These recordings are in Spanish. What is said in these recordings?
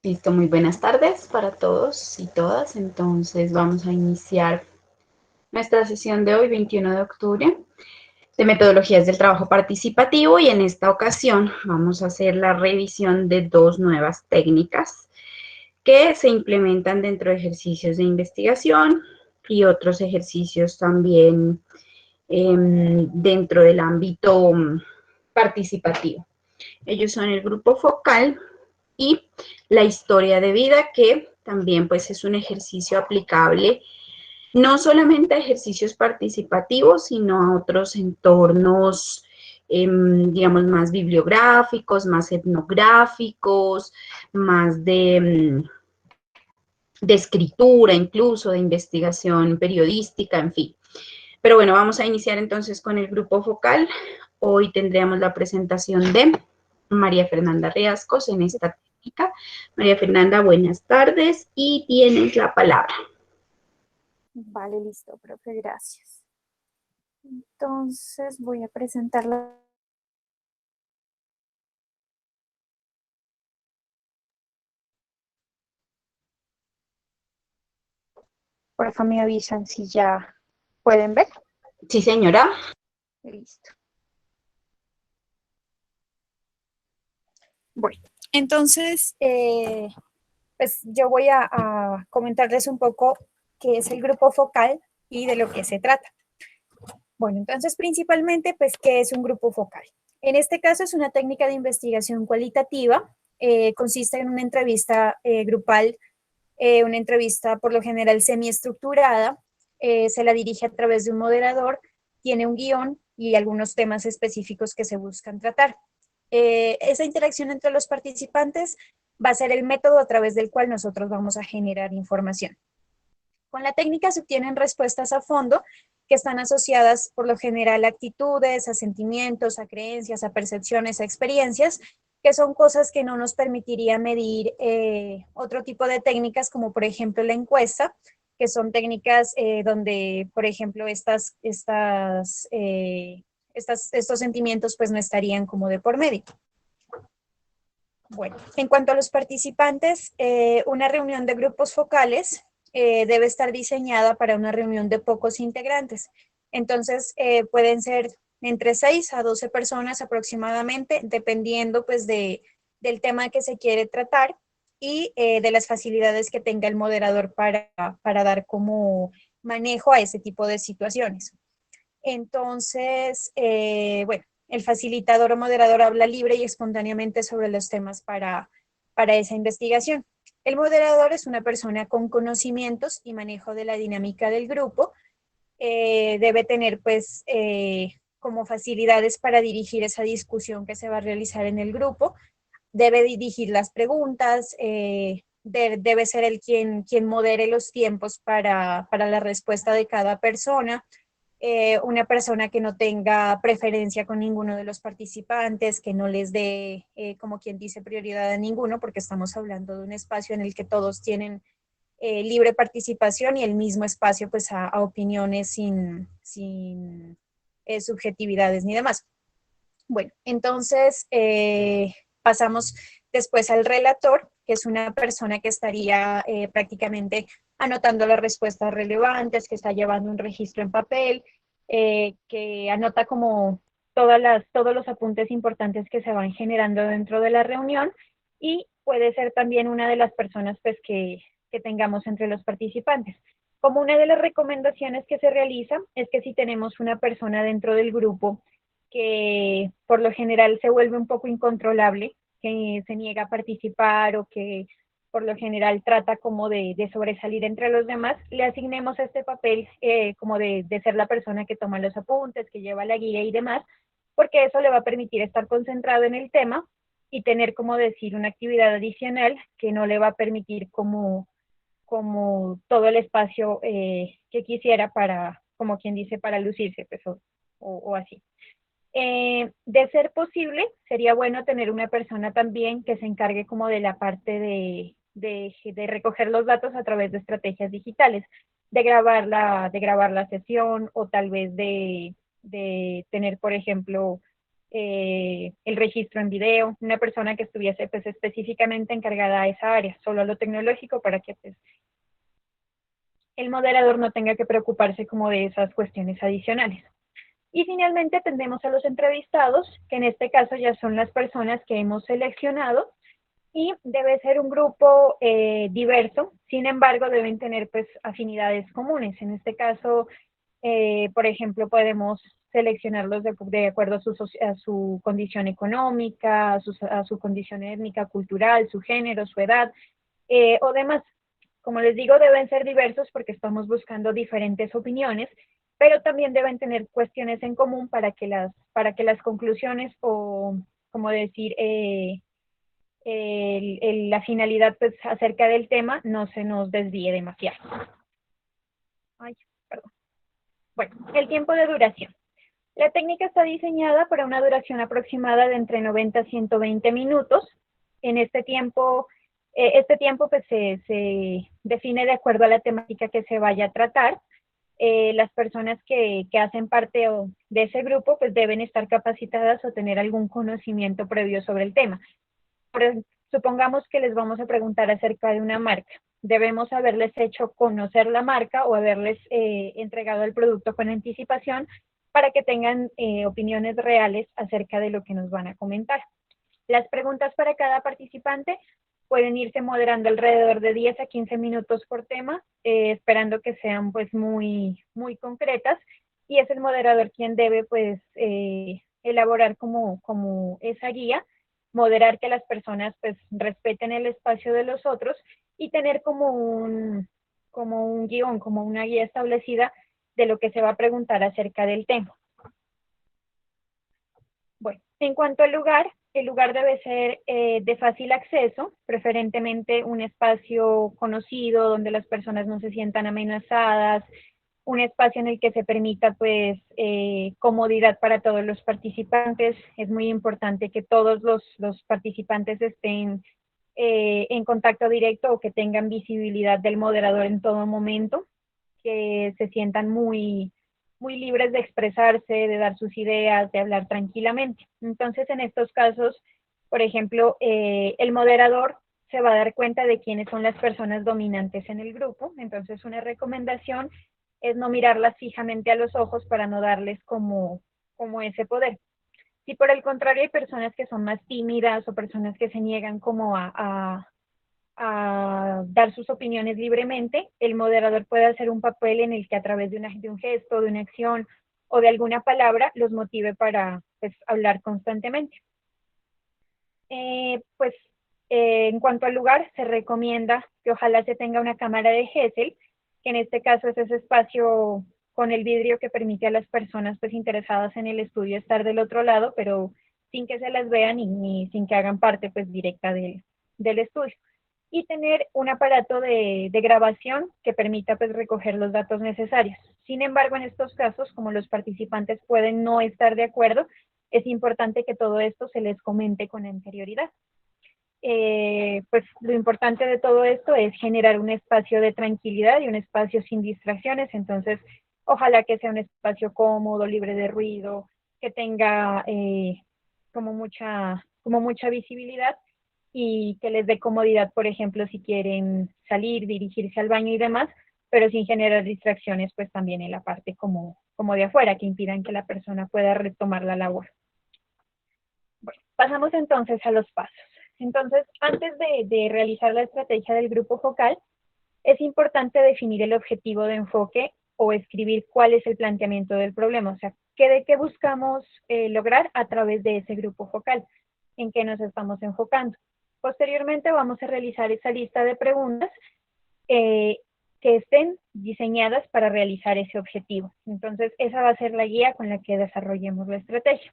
Listo, muy buenas tardes para todos y todas. Entonces vamos a iniciar nuestra sesión de hoy, 21 de octubre, de metodologías del trabajo participativo y en esta ocasión vamos a hacer la revisión de dos nuevas técnicas que se implementan dentro de ejercicios de investigación y otros ejercicios también dentro del ámbito participativo. Ellos son el grupo focal y la historia de vida, que también pues es un ejercicio aplicable no solamente a ejercicios participativos, sino a otros entornos, digamos, más bibliográficos, más etnográficos, más de escritura, incluso de investigación periodística, en fin. Pero bueno, vamos a iniciar entonces con el grupo focal. Hoy tendríamos la presentación de María Fernanda Riascos en esta técnica. María Fernanda, buenas tardes y tienes la palabra. Vale, listo, profe, gracias. Entonces voy a presentarla. Porfa, me avisan si ya pueden ver. Sí, señora. Listo. Bueno, entonces, pues yo voy a comentarles un poco qué es el grupo focal y de lo que se trata. Bueno, entonces principalmente, pues, ¿qué es un grupo focal? En este caso es una técnica de investigación cualitativa, consiste en una entrevista grupal, una entrevista por lo general semiestructurada, se la dirige a través de un moderador, tiene un guión y algunos temas específicos que se buscan tratar. Esa interacción entre los participantes va a ser el método a través del cual nosotros vamos a generar información. Con la técnica se obtienen respuestas a fondo que están asociadas por lo general a actitudes, a sentimientos, a creencias, a percepciones, a experiencias, que son cosas que no nos permitiría medir otro tipo de técnicas, como por ejemplo la encuesta, que son técnicas donde, por ejemplo, estos sentimientos pues no estarían como de por medio. Bueno, en cuanto a los participantes, una reunión de grupos focales debe estar diseñada para una reunión de pocos integrantes. Entonces, pueden ser entre 6 a 12 personas aproximadamente, dependiendo pues del tema que se quiere tratar y de las facilidades que tenga el moderador para dar como manejo a ese tipo de situaciones. Entonces, bueno, el facilitador o moderador habla libre y espontáneamente sobre los temas para esa investigación. El moderador es una persona con conocimientos y manejo de la dinámica del grupo. Debe tener pues como facilidades para dirigir esa discusión que se va a realizar en el grupo. Debe dirigir las preguntas, debe ser el quien modere los tiempos para la respuesta de cada persona, una persona que no tenga preferencia con ninguno de los participantes, que no les dé, como quien dice, prioridad a ninguno, porque estamos hablando de un espacio en el que todos tienen libre participación y el mismo espacio pues a opiniones sin subjetividades ni demás. Bueno, entonces pasamos después al relator, que es una persona que estaría prácticamente anotando las respuestas relevantes, que está llevando un registro en papel, que anota como todos los apuntes importantes que se van generando dentro de la reunión y puede ser también una de las personas pues, que tengamos entre los participantes. Como una de las recomendaciones que se realiza es que si tenemos una persona dentro del grupo que por lo general se vuelve un poco incontrolable, que se niega a participar o que por lo general trata como de sobresalir entre los demás, le asignemos este papel como de ser la persona que toma los apuntes, que lleva la guía y demás, porque eso le va a permitir estar concentrado en el tema y tener, como decir, una actividad adicional que no le va a permitir como todo el espacio que quisiera para, como quien dice, para lucirse, pues, o así. De ser posible, sería bueno tener una persona también que se encargue como de la parte de recoger los datos a través de estrategias digitales, de grabar la sesión o tal vez de tener, por ejemplo, el registro en video, una persona que estuviese pues específicamente encargada de esa área, solo a lo tecnológico para que pues el moderador no tenga que preocuparse como de esas cuestiones adicionales. Y finalmente atendemos a los entrevistados, que en este caso ya son las personas que hemos seleccionado, y debe ser un grupo diverso, sin embargo deben tener pues afinidades comunes. En este caso, por ejemplo, podemos seleccionarlos de acuerdo a su condición económica, a su condición étnica, cultural, su género, su edad o demás. Como les digo, deben ser diversos porque estamos buscando diferentes opiniones, pero también deben tener cuestiones en común para que las conclusiones o, como decir, la finalidad pues, acerca del tema no se nos desvíe demasiado. Ay, perdón. Bueno, el tiempo de duración. La técnica está diseñada para una duración aproximada de entre 90 a 120 minutos. En este tiempo pues, se define de acuerdo a la temática que se vaya a tratar. Las personas que hacen parte de ese grupo pues deben estar capacitadas o tener algún conocimiento previo sobre el tema. Supongamos que les vamos a preguntar acerca de una marca. Debemos haberles hecho conocer la marca o haberles entregado el producto con anticipación para que tengan opiniones reales acerca de lo que nos van a comentar. Las preguntas para cada participante pueden irse moderando alrededor de 10 a 15 minutos por tema, esperando que sean pues muy, muy concretas, y es el moderador quien debe pues elaborar como esa guía, moderar que las personas pues respeten el espacio de los otros y tener como un guión, como una guía establecida de lo que se va a preguntar acerca del tema. Bueno, en cuanto al lugar, el lugar debe ser de fácil acceso, preferentemente un espacio conocido donde las personas no se sientan amenazadas, un espacio en el que se permita pues comodidad para todos los participantes. Es muy importante que todos los participantes estén en contacto directo o que tengan visibilidad del moderador en todo momento, que se sientan muy, muy libres de expresarse, de dar sus ideas, de hablar tranquilamente. Entonces, en estos casos, por ejemplo, el moderador se va a dar cuenta de quiénes son las personas dominantes en el grupo. Entonces, una recomendación es no mirarlas fijamente a los ojos para no darles como ese poder. Si por el contrario hay personas que son más tímidas o personas que se niegan como a dar sus opiniones libremente, el moderador puede hacer un papel en el que a través de un gesto, de una acción o de alguna palabra los motive para pues, hablar constantemente. Pues en cuanto al lugar, se recomienda que ojalá se tenga una cámara de Gesell, que en este caso es ese espacio con el vidrio que permite a las personas pues, interesadas en el estudio estar del otro lado, pero sin que se las vean ni sin que hagan parte pues, directa del estudio. Y tener un aparato de grabación que permita pues, recoger los datos necesarios. Sin embargo, en estos casos, como los participantes pueden no estar de acuerdo, es importante que todo esto se les comente con anterioridad. Pues lo importante de todo esto es generar un espacio de tranquilidad y un espacio sin distracciones, entonces ojalá que sea un espacio cómodo, libre de ruido, que tenga como mucha visibilidad y que les dé comodidad, por ejemplo, si quieren salir, dirigirse al baño y demás, pero sin generar distracciones, pues también en la parte como de afuera, que impidan que la persona pueda retomar la labor. Bueno, pasamos entonces a los pasos. Entonces, antes de realizar la estrategia del grupo focal, es importante definir el objetivo de enfoque o escribir cuál es el planteamiento del problema, o sea, de qué buscamos lograr a través de ese grupo focal, en qué nos estamos enfocando. Posteriormente vamos a realizar esa lista de preguntas que estén diseñadas para realizar ese objetivo. Entonces, esa va a ser la guía con la que desarrollemos la estrategia.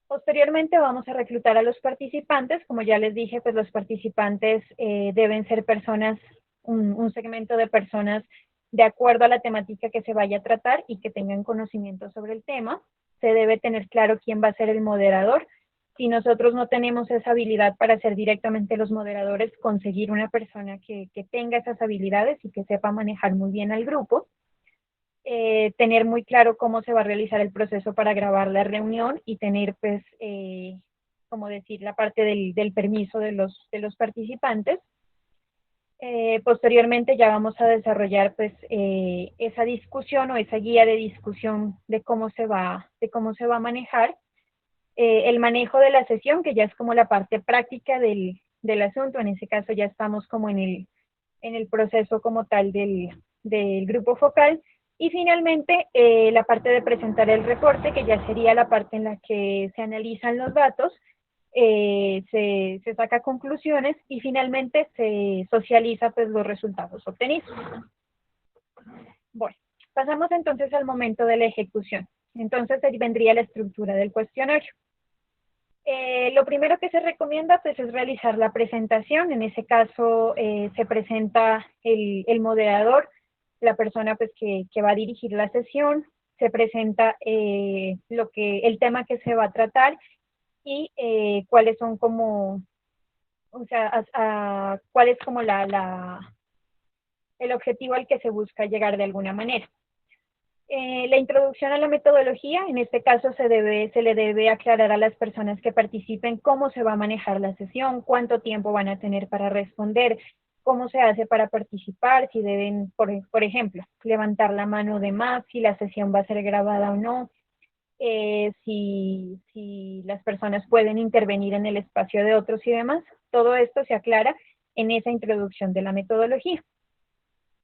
Posteriormente vamos a reclutar a los participantes. Como ya les dije, pues los participantes deben ser personas, un segmento de personas de acuerdo a la temática que se vaya a tratar y que tengan conocimiento sobre el tema. Se debe tener claro quién va a ser el moderador. Si nosotros no tenemos esa habilidad para ser directamente los moderadores, conseguir una persona que tenga esas habilidades y que sepa manejar muy bien al grupo. tener muy claro cómo se va a realizar el proceso para grabar la reunión y tener, pues, como decir, la parte del permiso de los participantes. Posteriormente ya vamos a desarrollar pues esa discusión o esa guía de discusión de cómo se va a manejar el manejo de la sesión, que ya es como la parte práctica del asunto. En ese caso ya estamos como en el proceso como tal del grupo focal. Y finalmente, la parte de presentar el reporte, que ya sería la parte en la que se analizan los datos, se saca conclusiones y finalmente se socializa pues los resultados obtenidos. Bueno, pasamos entonces al momento de la ejecución. Entonces ahí vendría la estructura del cuestionario. Lo primero que se recomienda pues, es realizar la presentación. En ese caso se presenta el moderador, la persona pues, que va a dirigir la sesión, se presenta el tema que se va a tratar y cuáles son como, o sea, cuál es como el objetivo al que se busca llegar de alguna manera. La introducción a la metodología, en este caso se le debe aclarar a las personas que participen cómo se va a manejar la sesión, cuánto tiempo van a tener para responder, cómo se hace para participar, si deben, por ejemplo, levantar la mano de más, si la sesión va a ser grabada o no, si las personas pueden intervenir en el espacio de otros y demás. Todo esto se aclara en esa introducción de la metodología.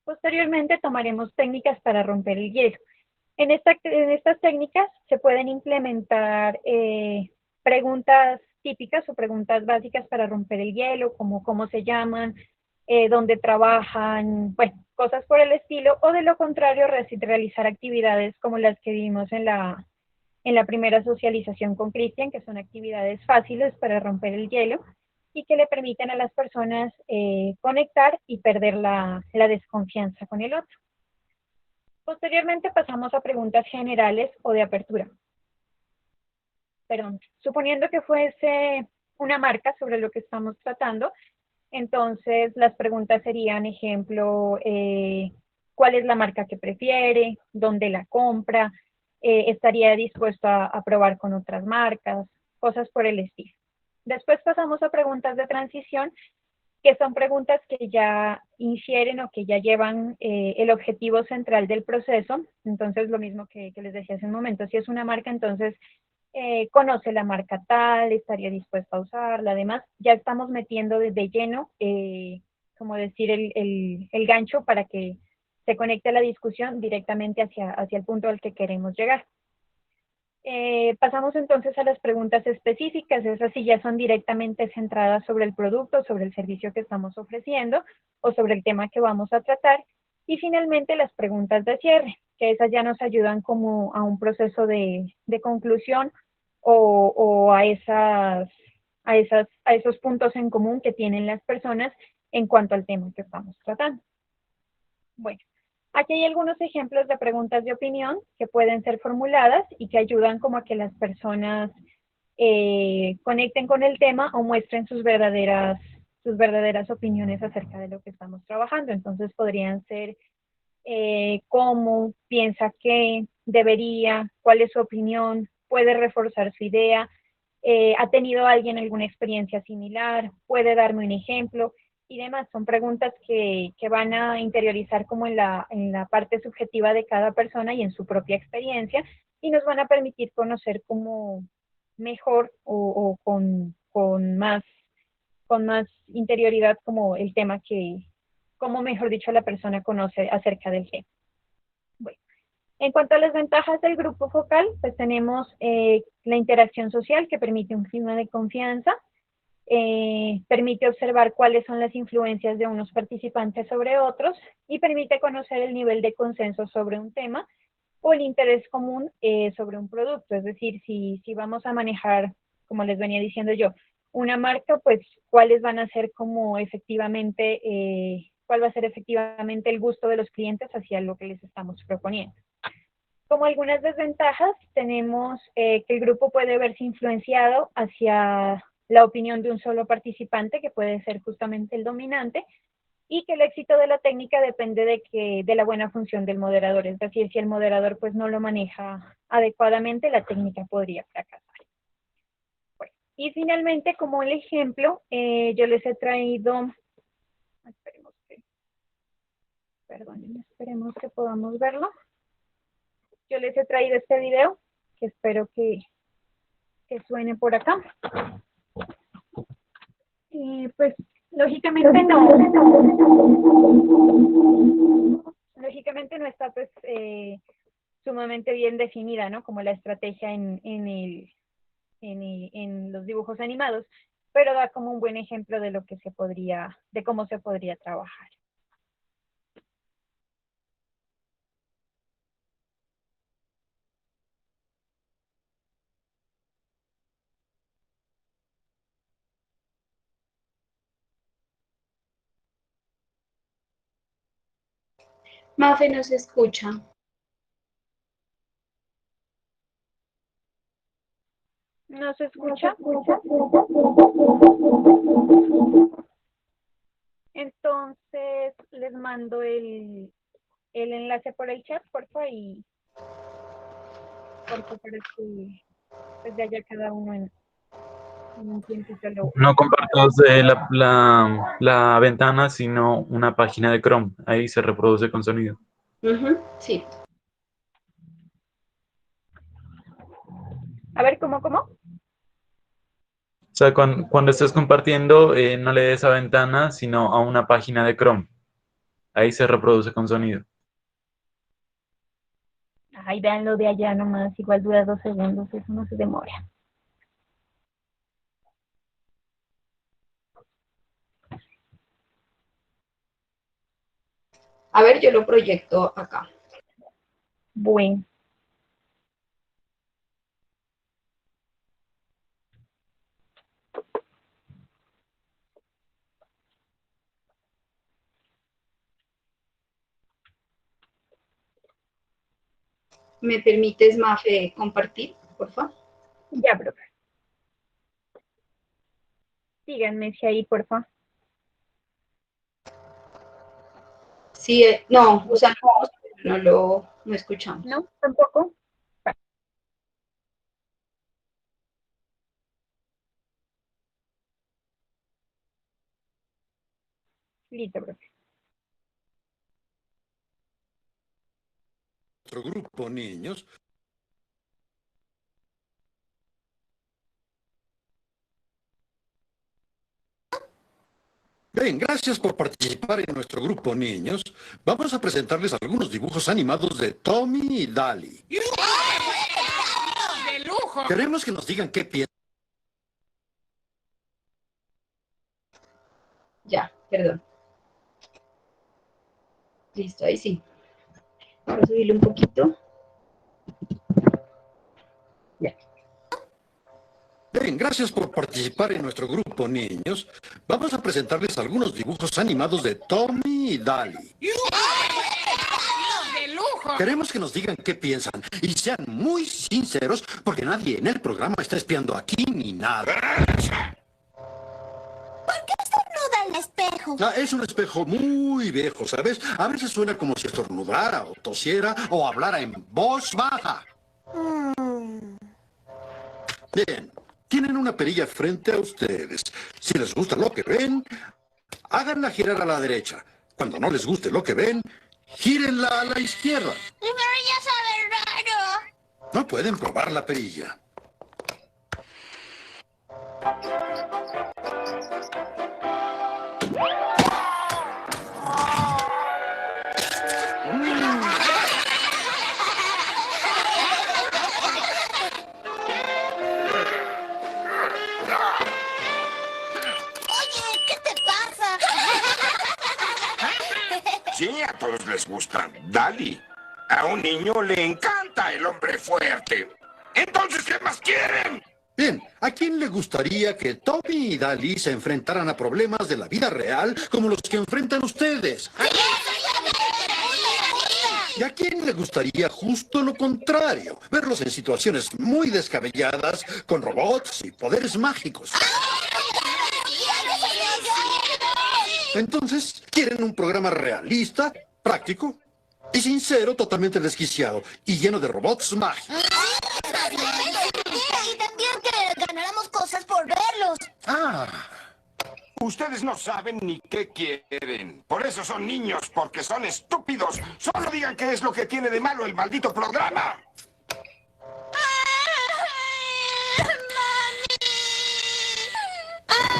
Posteriormente tomaremos técnicas para romper el hielo. En estas técnicas se pueden implementar preguntas típicas o preguntas básicas para romper el hielo, como cómo se llaman, dónde trabajan, bueno, cosas por el estilo, o de lo contrario, realizar actividades como las que vimos en la primera socialización con Cristian, que son actividades fáciles para romper el hielo y que le permiten a las personas conectar y perder la desconfianza con el otro. Posteriormente pasamos a preguntas generales o de apertura. Perdón, suponiendo que fuese una marca sobre lo que estamos tratando, entonces las preguntas serían, ejemplo, ¿cuál es la marca que prefiere? ¿Dónde la compra? ¿Estaría dispuesto a probar con otras marcas? Cosas por el estilo. Después pasamos a preguntas de transición, que son preguntas que ya infieren o que ya llevan el objetivo central del proceso. Entonces, lo mismo que les decía hace un momento, si es una marca, entonces conoce la marca tal, estaría dispuesta a usarla. Además, ya estamos metiendo de lleno, como decir, el gancho para que se conecte la discusión directamente hacia el punto al que queremos llegar. Pasamos entonces a las preguntas específicas. Esas sí ya son directamente centradas sobre el producto, sobre el servicio que estamos ofreciendo o sobre el tema que vamos a tratar. Y finalmente las preguntas de cierre, que esas ya nos ayudan como a un proceso de conclusión o a esos puntos en común que tienen las personas en cuanto al tema que estamos tratando. Bueno, aquí hay algunos ejemplos de preguntas de opinión que pueden ser formuladas y que ayudan como a que las personas conecten con el tema o muestren sus verdaderas opiniones acerca de lo que estamos trabajando. Entonces podrían ser cómo, piensa que, debería, cuál es su opinión, puede reforzar su idea, ha tenido alguien alguna experiencia similar, puede darme un ejemplo y demás. Son preguntas que van a interiorizar como en la parte subjetiva de cada persona y en su propia experiencia y nos van a permitir conocer como mejor o con más interioridad como el tema como mejor dicho la persona conoce acerca del tema. Bueno, en cuanto a las ventajas del grupo focal, pues tenemos la interacción social que permite un clima de confianza, permite observar cuáles son las influencias de unos participantes sobre otros y permite conocer el nivel de consenso sobre un tema o el interés común sobre un producto. Es decir, si vamos a manejar, como les venía diciendo yo, una marca, pues cuáles van a ser como efectivamente, cuál va a ser efectivamente el gusto de los clientes hacia lo que les estamos proponiendo. Como algunas desventajas, tenemos que el grupo puede verse influenciado hacia la opinión de un solo participante, que puede ser justamente el dominante, y que el éxito de la técnica depende de la buena función del moderador. Es decir, si el moderador pues no lo maneja adecuadamente, la técnica podría fracasar. Bueno, y finalmente, como el ejemplo, yo les he traído, esperemos que podamos verlo. Yo les he traído este video, que espero que suene por acá. Pues lógicamente no está pues sumamente bien definida, ¿no? Como la estrategia en los dibujos animados, pero da como un buen ejemplo de de cómo se podría trabajar. Mafe no se escucha. ¿No se escucha? Entonces les mando el enlace por el chat, porfa, y porfa, para que pues ya haya cada uno en un tiempito. No compartas la ventana, sino una página de Chrome. Ahí se reproduce con sonido. Sí. A ver, ¿cómo? O sea, cuando estés compartiendo, no le des a ventana, sino a una página de Chrome. Ahí se reproduce con sonido. Ay, véanlo de allá nomás, igual dura 2 segundos, eso no se demora. A ver, yo lo proyecto acá. Bueno. ¿Me permites, Mafe, compartir, por favor? Ya, profe. Síganme si ahí, por favor. Sí, no, o sea, no escuchamos. ¿No? ¿Tampoco? Vale. Listo, profe. Nuestro grupo, niños. Bien, gracias por participar en nuestro grupo, niños. Vamos a presentarles algunos dibujos animados de Tommy y Daly. ¡De lujo! Queremos que nos digan qué piensan. Ya, perdón. Listo, ahí sí. Voy a subirle un poquito. Ya. Bien, gracias por participar en nuestro grupo, niños. Vamos a presentarles algunos dibujos animados de Tommy y Daly. ¡De lujo! Queremos que nos digan qué piensan y sean muy sinceros porque nadie en el programa está espiando aquí ni nada. ¿Por qué estornuda el espejo? Es un espejo muy viejo, ¿sabes? A veces suena como si estornudara o tosiera o hablara en voz baja. Bien, tienen una perilla frente a ustedes. Si les gusta lo que ven, háganla girar a la derecha. Cuando no les guste lo que ven, gírenla a la izquierda. Pero ya sabe raro. No pueden probar la perilla. Oye, ¿qué te pasa? Sí, a todos les gusta Daly. A un niño le encanta el hombre fuerte. Entonces, ¿qué más quieren? Bien, ¿a quién le gustaría que Tommy y Daly se enfrentaran a problemas de la vida real como los que enfrentan ustedes? ¿Y a quién le gustaría justo lo contrario? Verlos en situaciones muy descabelladas, con robots y poderes mágicos. Entonces, quieren un programa realista, práctico y sincero, totalmente desquiciado y lleno de robots mágicos. Y también que ganáramos cosas por verlos. Ustedes no saben ni qué quieren. Por eso son niños, porque son estúpidos. Solo digan qué es lo que tiene de malo el maldito programa.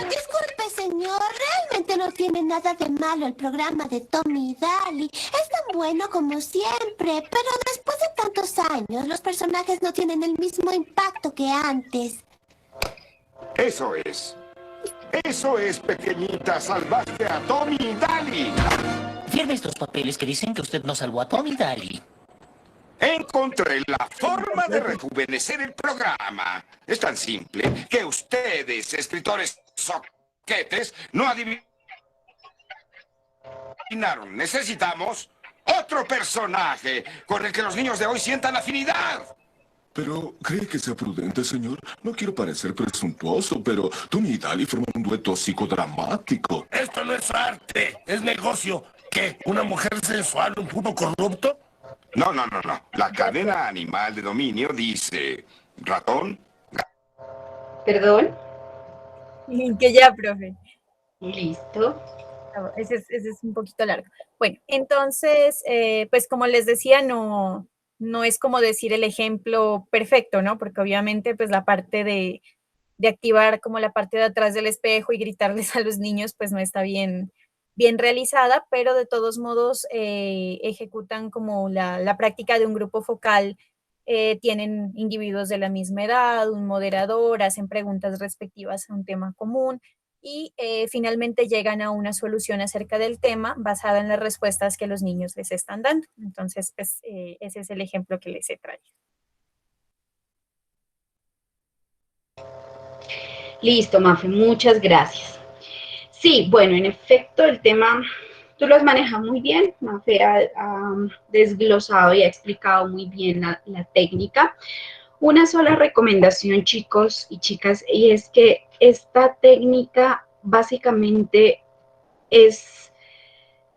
Disculpe, señor. Realmente no tiene nada de malo el programa de Tommy y Daly. Es tan bueno como siempre. Pero después de tantos años, los personajes no tienen el mismo impacto que antes. Eso es. Eso es, pequeñita. Salvaste a Tommy y Daly. Firme estos papeles que dicen que usted no salvó a Tommy y Daly. Encontré la forma de rejuvenecer el programa. Es tan simple que ustedes, escritores soquetes, no adivinaron. Necesitamos otro personaje con el que los niños de hoy sientan afinidad. Pero, ¿cree que sea prudente, señor? No quiero parecer presuntuoso, pero Tommy y Daly forman un dueto psicodramático. Esto no es arte, es negocio. ¿Qué? ¿Una mujer sensual, un puto corrupto? No. La cadena animal de dominio dice ratón. ¿Perdón? Que ya, profe. Listo. Ese es un poquito largo. Bueno, entonces, pues como les decía, no es como decir el ejemplo perfecto, ¿no? Porque obviamente, pues la parte de activar como la parte de atrás del espejo y gritarles a los niños, pues no está bien realizada, pero de todos modos ejecutan como la práctica de un grupo focal. Tienen individuos de la misma edad, un moderador, hacen preguntas respectivas a un tema común y finalmente llegan a una solución acerca del tema basada en las respuestas que los niños les están dando. Entonces, pues ese es el ejemplo que les he traído. Listo, Mafe, muchas gracias. Sí, bueno, en efecto, el tema, tú lo has manejado muy bien, Mafe ha desglosado y ha explicado muy bien la técnica. Una sola recomendación, chicos y chicas, y es que esta técnica básicamente es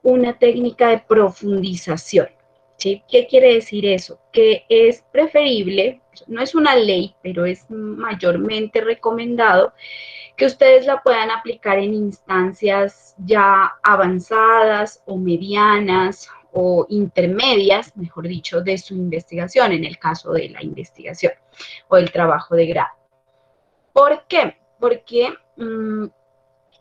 una técnica de profundización, ¿sí? ¿Qué quiere decir eso? Que es preferible, no es una ley, pero es mayormente recomendado que ustedes la puedan aplicar en instancias ya avanzadas o medianas o intermedias, mejor dicho, de su investigación, en el caso de la investigación o el trabajo de grado. ¿Por qué? Porque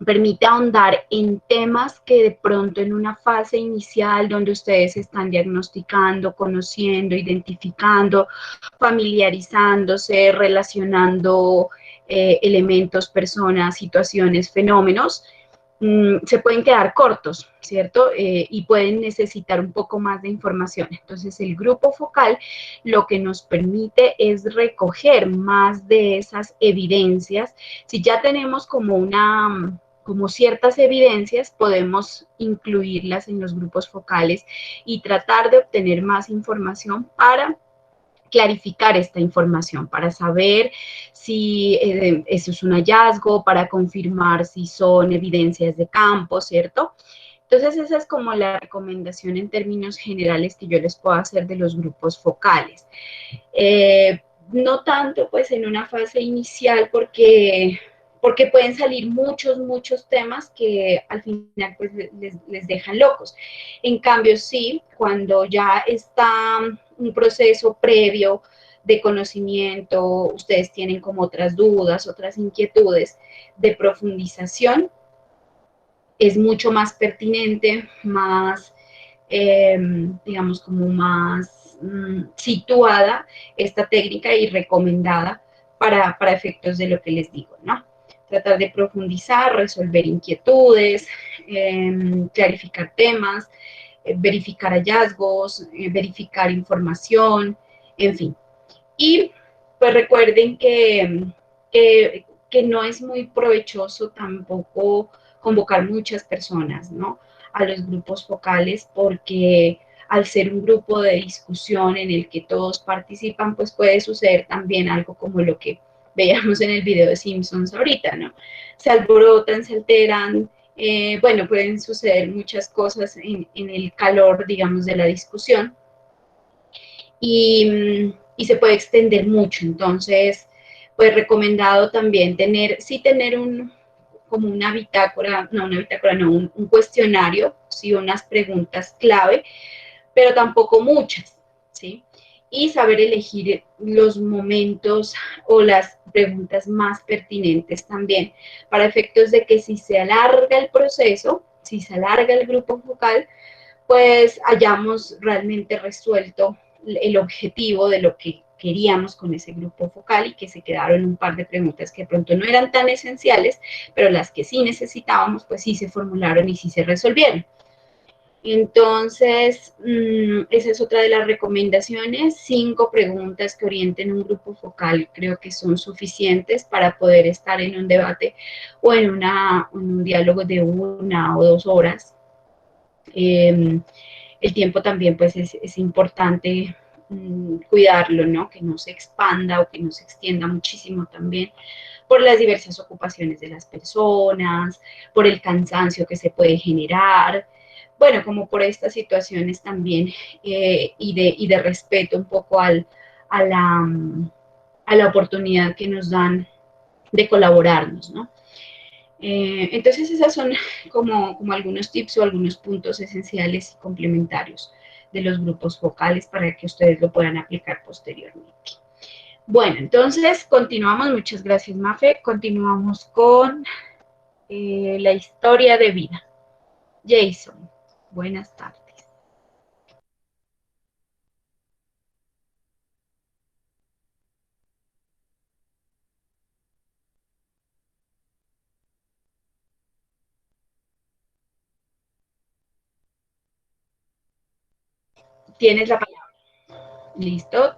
permite ahondar en temas que de pronto en una fase inicial donde ustedes están diagnosticando, conociendo, identificando, familiarizándose, relacionando elementos, personas, situaciones, fenómenos, se pueden quedar cortos, ¿cierto? Y pueden necesitar un poco más de información. Entonces, el grupo focal lo que nos permite es recoger más de esas evidencias. Si ya tenemos como ciertas evidencias, podemos incluirlas en los grupos focales y tratar de obtener más información para clarificar esta información, para saber si eso es un hallazgo, para confirmar si son evidencias de campo, ¿cierto? Entonces, esa es como la recomendación en términos generales que yo les puedo hacer de los grupos focales. No tanto, pues, en una fase inicial porque pueden salir muchos temas que al final pues les dejan locos. En cambio, sí, cuando ya está un proceso previo de conocimiento, ustedes tienen como otras dudas, otras inquietudes de profundización, es mucho más pertinente, más, digamos, como más situada esta técnica y recomendada para efectos de lo que les digo, ¿no? Tratar de profundizar, resolver inquietudes, clarificar temas, verificar hallazgos, verificar información, en fin. Y pues recuerden que no es muy provechoso tampoco convocar muchas personas, ¿no? A los grupos focales, porque al ser un grupo de discusión en el que todos participan, pues puede suceder también algo como lo que veíamos en el video de Simpsons ahorita, ¿no? Se alborotan, se alteran, bueno, pueden suceder muchas cosas en el calor, digamos, de la discusión y se puede extender mucho. Entonces, pues recomendado también tener como un cuestionario, sí, unas preguntas clave, pero tampoco muchas, ¿sí? Y saber elegir los momentos o las preguntas más pertinentes también, para efectos de que si se alarga el proceso, si se alarga el grupo focal, pues hayamos realmente resuelto el objetivo de lo que queríamos con ese grupo focal y que se quedaron un par de preguntas que de pronto no eran tan esenciales, pero las que sí necesitábamos, pues sí se formularon y sí se resolvieron. Entonces, esa es otra de las recomendaciones. 5 preguntas que orienten un grupo focal creo que son suficientes para poder estar en un debate o en un diálogo de 1 o 2 horas. El tiempo también pues es importante cuidarlo, ¿no? Que no se expanda o que no se extienda muchísimo también por las diversas ocupaciones de las personas, por el cansancio que se puede generar, bueno, como por estas situaciones también y de respeto un poco a la oportunidad que nos dan de colaborarnos, ¿no? Entonces, esas son como algunos tips o algunos puntos esenciales y complementarios de los grupos focales para que ustedes lo puedan aplicar posteriormente. Bueno, entonces continuamos. Muchas gracias, Mafe. Continuamos con la historia de vida. Jason, buenas tardes. Tienes la palabra. ¿Listo?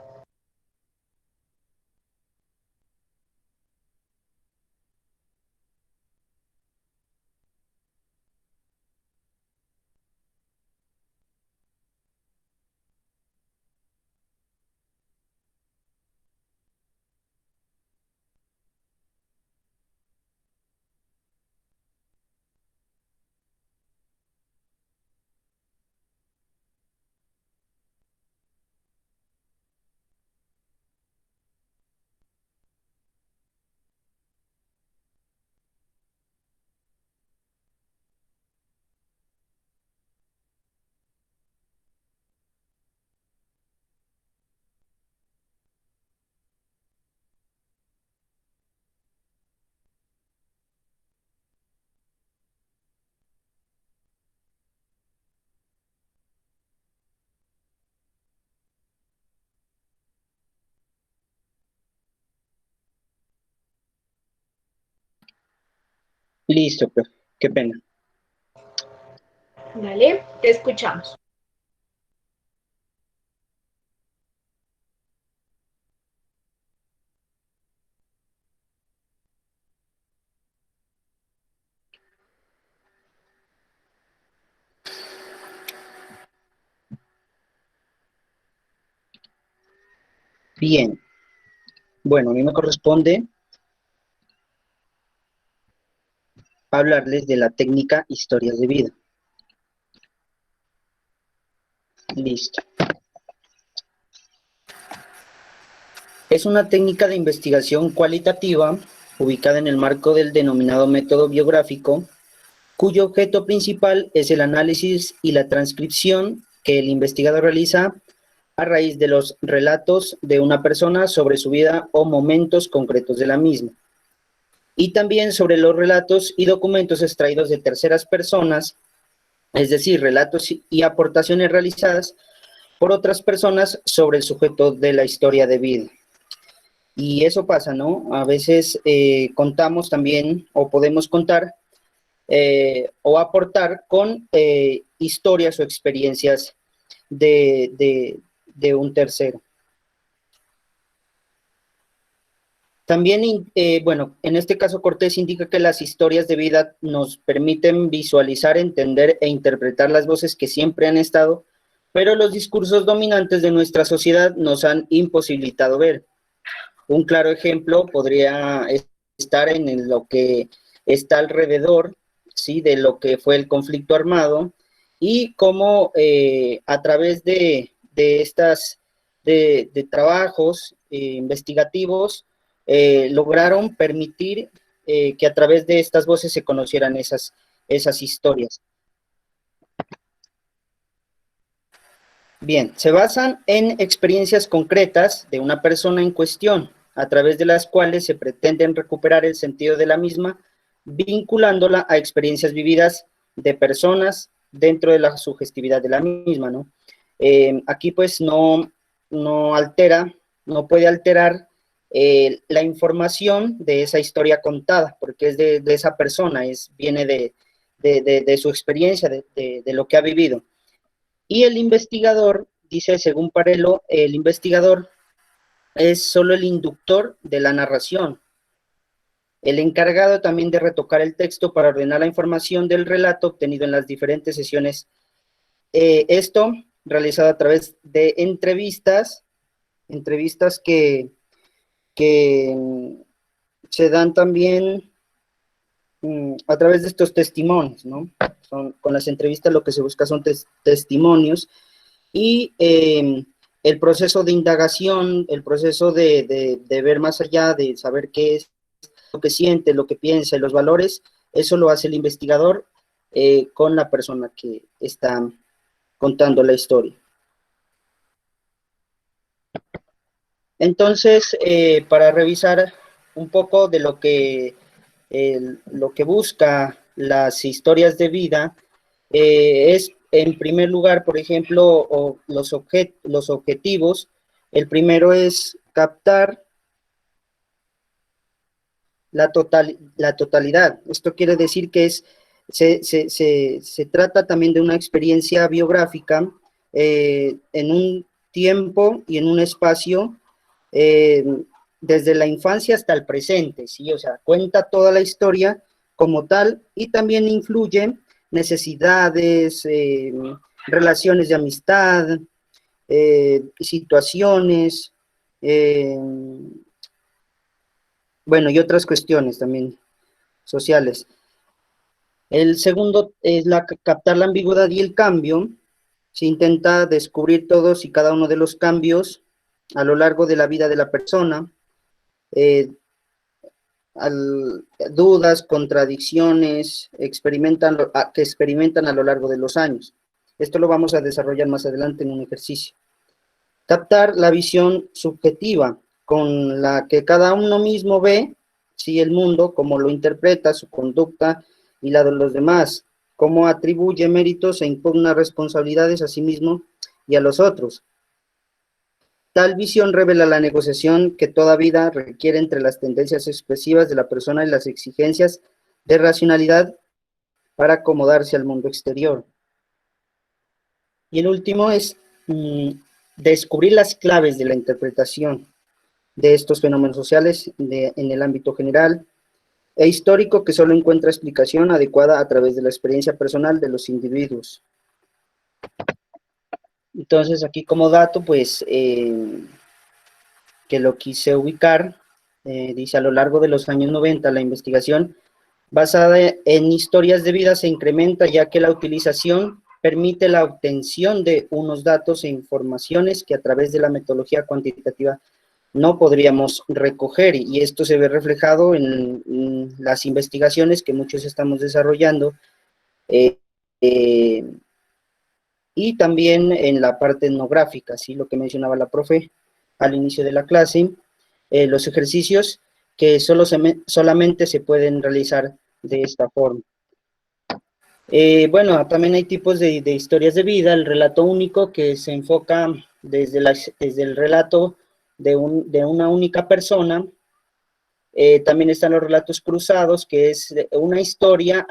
Listo, profe. Qué pena. Dale, te escuchamos. Bien. Bueno, a mí me corresponde hablarles de la técnica historias de vida. Listo. Es una técnica de investigación cualitativa ubicada en el marco del denominado método biográfico, cuyo objeto principal es el análisis y la transcripción que el investigador realiza a raíz de los relatos de una persona sobre su vida o momentos concretos de la misma, y también sobre los relatos y documentos extraídos de terceras personas, es decir, relatos y aportaciones realizadas por otras personas sobre el sujeto de la historia de vida. Y eso pasa, ¿no? A veces contamos también o podemos contar o aportar con historias o experiencias de un tercero. También, bueno, en este caso Cortés indica que las historias de vida nos permiten visualizar, entender e interpretar las voces que siempre han estado, pero los discursos dominantes de nuestra sociedad nos han imposibilitado ver. Un claro ejemplo podría estar en lo que está alrededor ¿sí? De lo que fue el conflicto armado y cómo a través de trabajos investigativos lograron permitir que a través de estas voces se conocieran esas historias. Bien, se basan en experiencias concretas de una persona en cuestión, a través de las cuales se pretenden recuperar el sentido de la misma, vinculándola a experiencias vividas de personas dentro de la sugestividad de la misma, ¿no? Aquí pues no puede alterar la información de esa historia contada, porque es de esa persona, viene de su experiencia, de lo que ha vivido. Y el investigador, dice según Parello, el investigador es solo el inductor de la narración, el encargado también de retocar el texto para ordenar la información del relato obtenido en las diferentes sesiones. Esto realizado a través de entrevistas que se dan también a través de estos testimonios, ¿no? Con las entrevistas lo que se busca son testimonios y el proceso de indagación, el proceso de ver más allá, de saber qué es lo que siente, lo que piensa y los valores, eso lo hace el investigador con la persona que está contando la historia. Entonces, para revisar un poco de lo que busca las historias de vida, es en primer lugar, por ejemplo, los objetivos. El primero es captar la totalidad. Esto quiere decir que se trata también de una experiencia biográfica en un tiempo y en un espacio desde la infancia hasta el presente, ¿sí? O sea, cuenta toda la historia como tal y también incluye necesidades, relaciones de amistad, situaciones, bueno, y otras cuestiones también sociales. El segundo es captar la ambigüedad y el cambio. Se intenta descubrir todos y cada uno de los cambios a lo largo de la vida de la persona, dudas, contradicciones, que experimentan a lo largo de los años. Esto lo vamos a desarrollar más adelante en un ejercicio. Captar la visión subjetiva, con la que cada uno mismo ve, sí, el mundo, cómo lo interpreta, su conducta y la de los demás, cómo atribuye méritos e impugna responsabilidades a sí mismo y a los otros. Tal visión revela la negociación que toda vida requiere entre las tendencias expresivas de la persona y las exigencias de racionalidad para acomodarse al mundo exterior. Y el último es descubrir las claves de la interpretación de estos fenómenos sociales en el ámbito general e histórico que solo encuentra explicación adecuada a través de la experiencia personal de los individuos. Entonces, aquí como dato, pues, que lo quise ubicar, dice, a lo largo de los años 90, la investigación basada en historias de vida se incrementa, ya que la utilización permite la obtención de unos datos e informaciones que a través de la metodología cuantitativa no podríamos recoger, y esto se ve reflejado en las investigaciones que muchos estamos desarrollando, y también en la parte etnográfica, ¿sí? Lo que mencionaba la profe al inicio de la clase, los ejercicios que solamente se pueden realizar de esta forma. Bueno, también hay tipos de historias de vida, el relato único que se enfoca desde el relato de una única persona. También están los relatos cruzados, que es una historia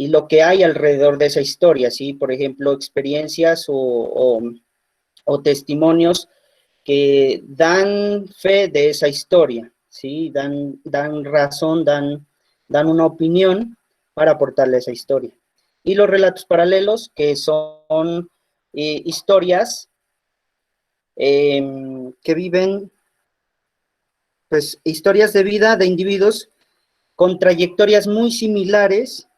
y lo que hay alrededor de esa historia, ¿sí? Por ejemplo, experiencias o testimonios que dan fe de esa historia, ¿sí? Dan razón, dan una opinión para aportarle a esa historia. Y los relatos paralelos, que son historias que viven, pues, historias de vida de individuos con trayectorias muy similares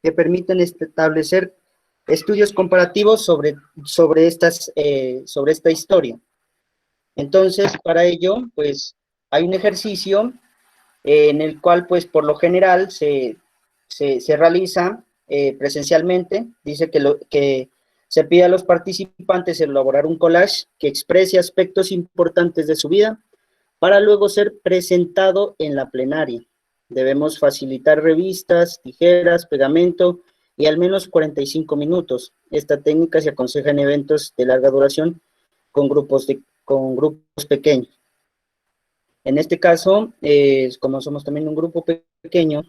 que permiten establecer estudios comparativos sobre esta historia. Entonces, para ello, pues, hay un ejercicio en el cual, pues, por lo general se realiza presencialmente. Dice que se pide a los participantes elaborar un collage que exprese aspectos importantes de su vida para luego ser presentado en la plenaria. Debemos facilitar revistas, tijeras, pegamento y al menos 45 minutos. Esta técnica se aconseja en eventos de larga duración con grupos pequeños. En este caso, como somos también un grupo pequeño,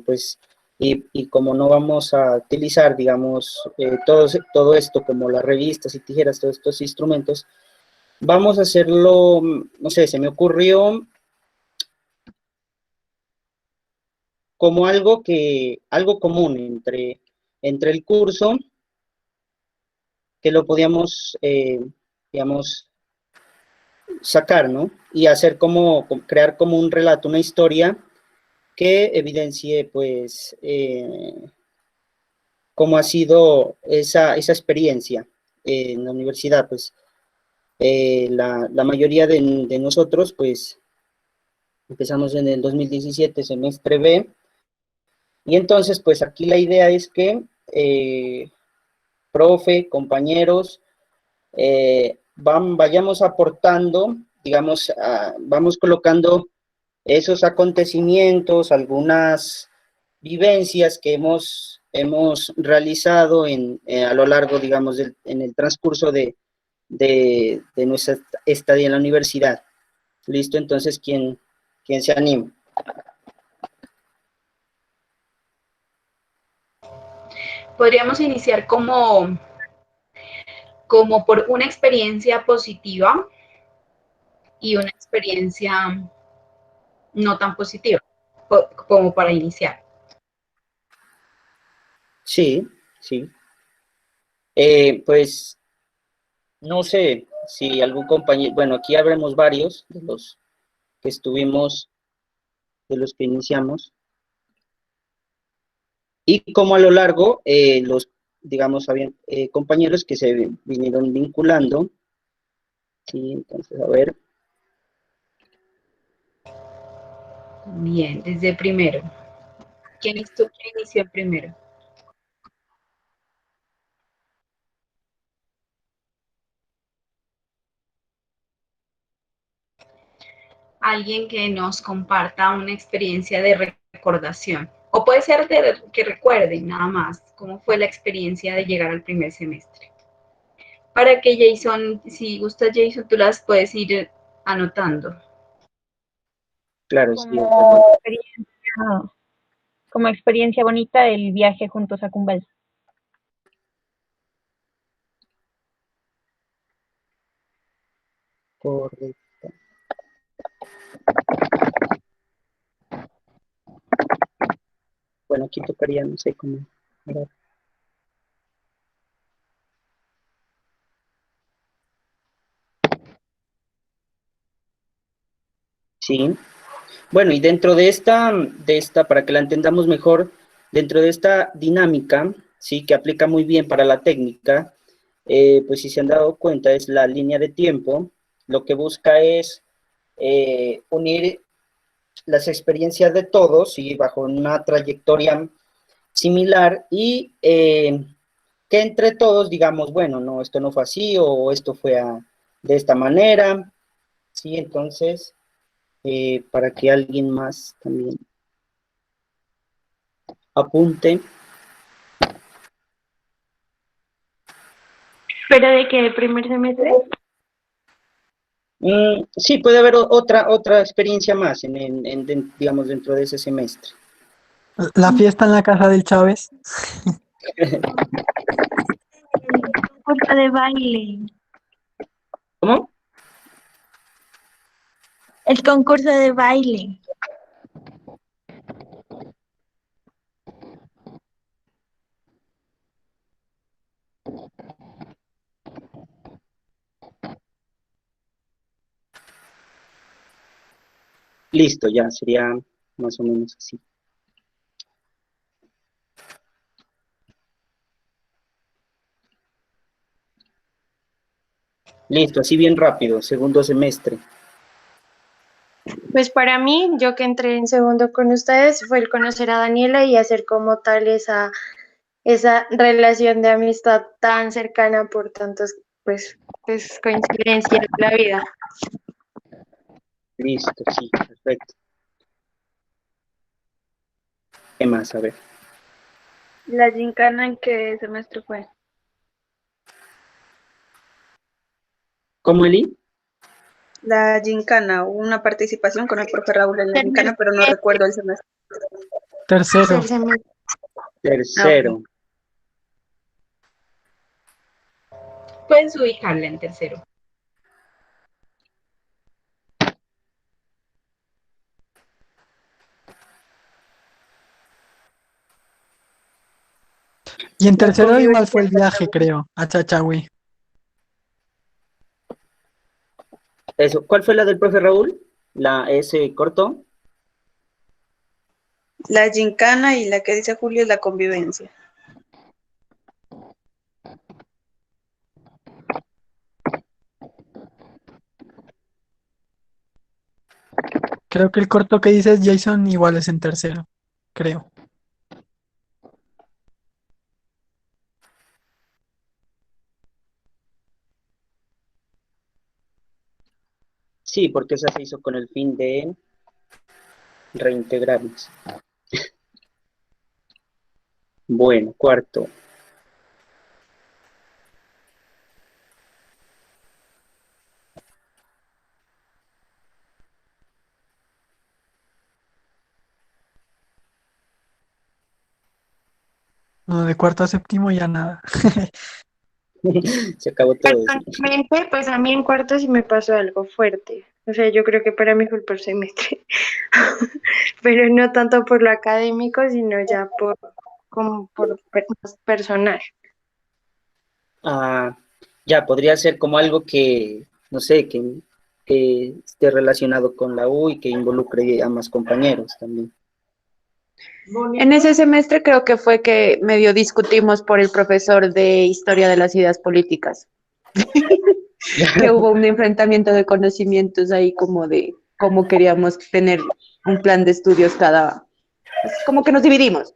pues, y como no vamos a utilizar, digamos, todo esto como las revistas y tijeras, todos estos instrumentos, vamos a hacerlo, no sé, se me ocurrió como algo común entre el curso, que lo podíamos, digamos, sacar, ¿no? Y hacer crear como un relato, una historia que evidencie, pues, cómo ha sido esa experiencia en la universidad. Pues, la mayoría de nosotros, pues, empezamos en el 2017, semestre B, y entonces, pues, aquí la idea es que, profe, compañeros, vayamos aportando, digamos, vamos colocando esos acontecimientos, algunas vivencias que hemos realizado a lo largo, digamos, en el transcurso de nuestra estadía en la universidad. ¿Listo? Entonces, ¿quién se anima? Podríamos iniciar como por una experiencia positiva y una experiencia no tan positiva, como para iniciar. Sí, sí. Pues, no sé si algún compañero, bueno, aquí habremos varios de los que estuvimos, de los que iniciamos, y como a lo largo, digamos, habían compañeros que se vinieron vinculando. Sí, entonces, a ver. Bien, desde primero. ¿Quién inició primero? Alguien que nos comparta una experiencia de recordación. O puede ser que recuerden nada más cómo fue la experiencia de llegar al primer semestre. Para que Jason, si gusta Jason, tú las puedes ir anotando. Claro, sí. Como experiencia bonita el viaje juntos a Cumbal. Correcto. Bueno, aquí tocaría, no sé cómo. Sí. Bueno, y dentro de esta, para que la entendamos mejor, dentro de esta dinámica, sí, que aplica muy bien para la técnica, pues si se han dado cuenta, es la línea de tiempo. Lo que busca es unir las experiencias de todos, y bajo una trayectoria similar, y que entre todos digamos, bueno, no, esto no fue así, o esto fue de esta manera, ¿sí? Entonces, para que alguien más también apunte. ¿Pero de qué? ¿De primer semestre? Sí, puede haber otra experiencia más, digamos, dentro de ese semestre. La fiesta en la casa del Chávez. Curso de baile. ¿Cómo? El concurso de baile. Listo, ya sería más o menos así. Listo, así bien rápido, segundo semestre. Pues para mí, yo que entré en segundo con ustedes, fue el conocer a Daniela y hacer como tal esa relación de amistad tan cercana por tantas pues coincidencias de la vida. Listo, sí, perfecto. ¿Qué más? A ver. ¿La gincana en qué semestre fue? ¿Cómo, Eli? La gincana, hubo una participación con el profe Raúl en la gincana, pero no recuerdo el semestre. Tercero. Tercero. Puedes ubicarla en tercero. Y en tercero igual fue el viaje, creo, a Chachagüí. Eso. ¿Cuál fue la del profe Raúl? La S corto. La gincana y la que dice Julio es la convivencia. Creo que el corto que dices Jason igual es en tercero, creo. Sí, porque esa se hizo con el fin de reintegrarnos. Bueno, cuarto. No, de cuarto a séptimo ya nada. Se acabó todo eso. Personalmente, pues a mí en cuarto sí me pasó algo fuerte. O sea, yo creo que para mí fue el peor semestre. Pero no tanto por lo académico, sino ya como por más personal. Ah, ya, podría ser como algo que, no sé, que esté relacionado con la U y que involucre a más compañeros también. En ese semestre creo que fue que medio discutimos por el profesor de Historia de las Ideas Políticas. Que hubo un enfrentamiento de conocimientos ahí como de cómo queríamos tener un plan de estudios cada... Es como que nos dividimos.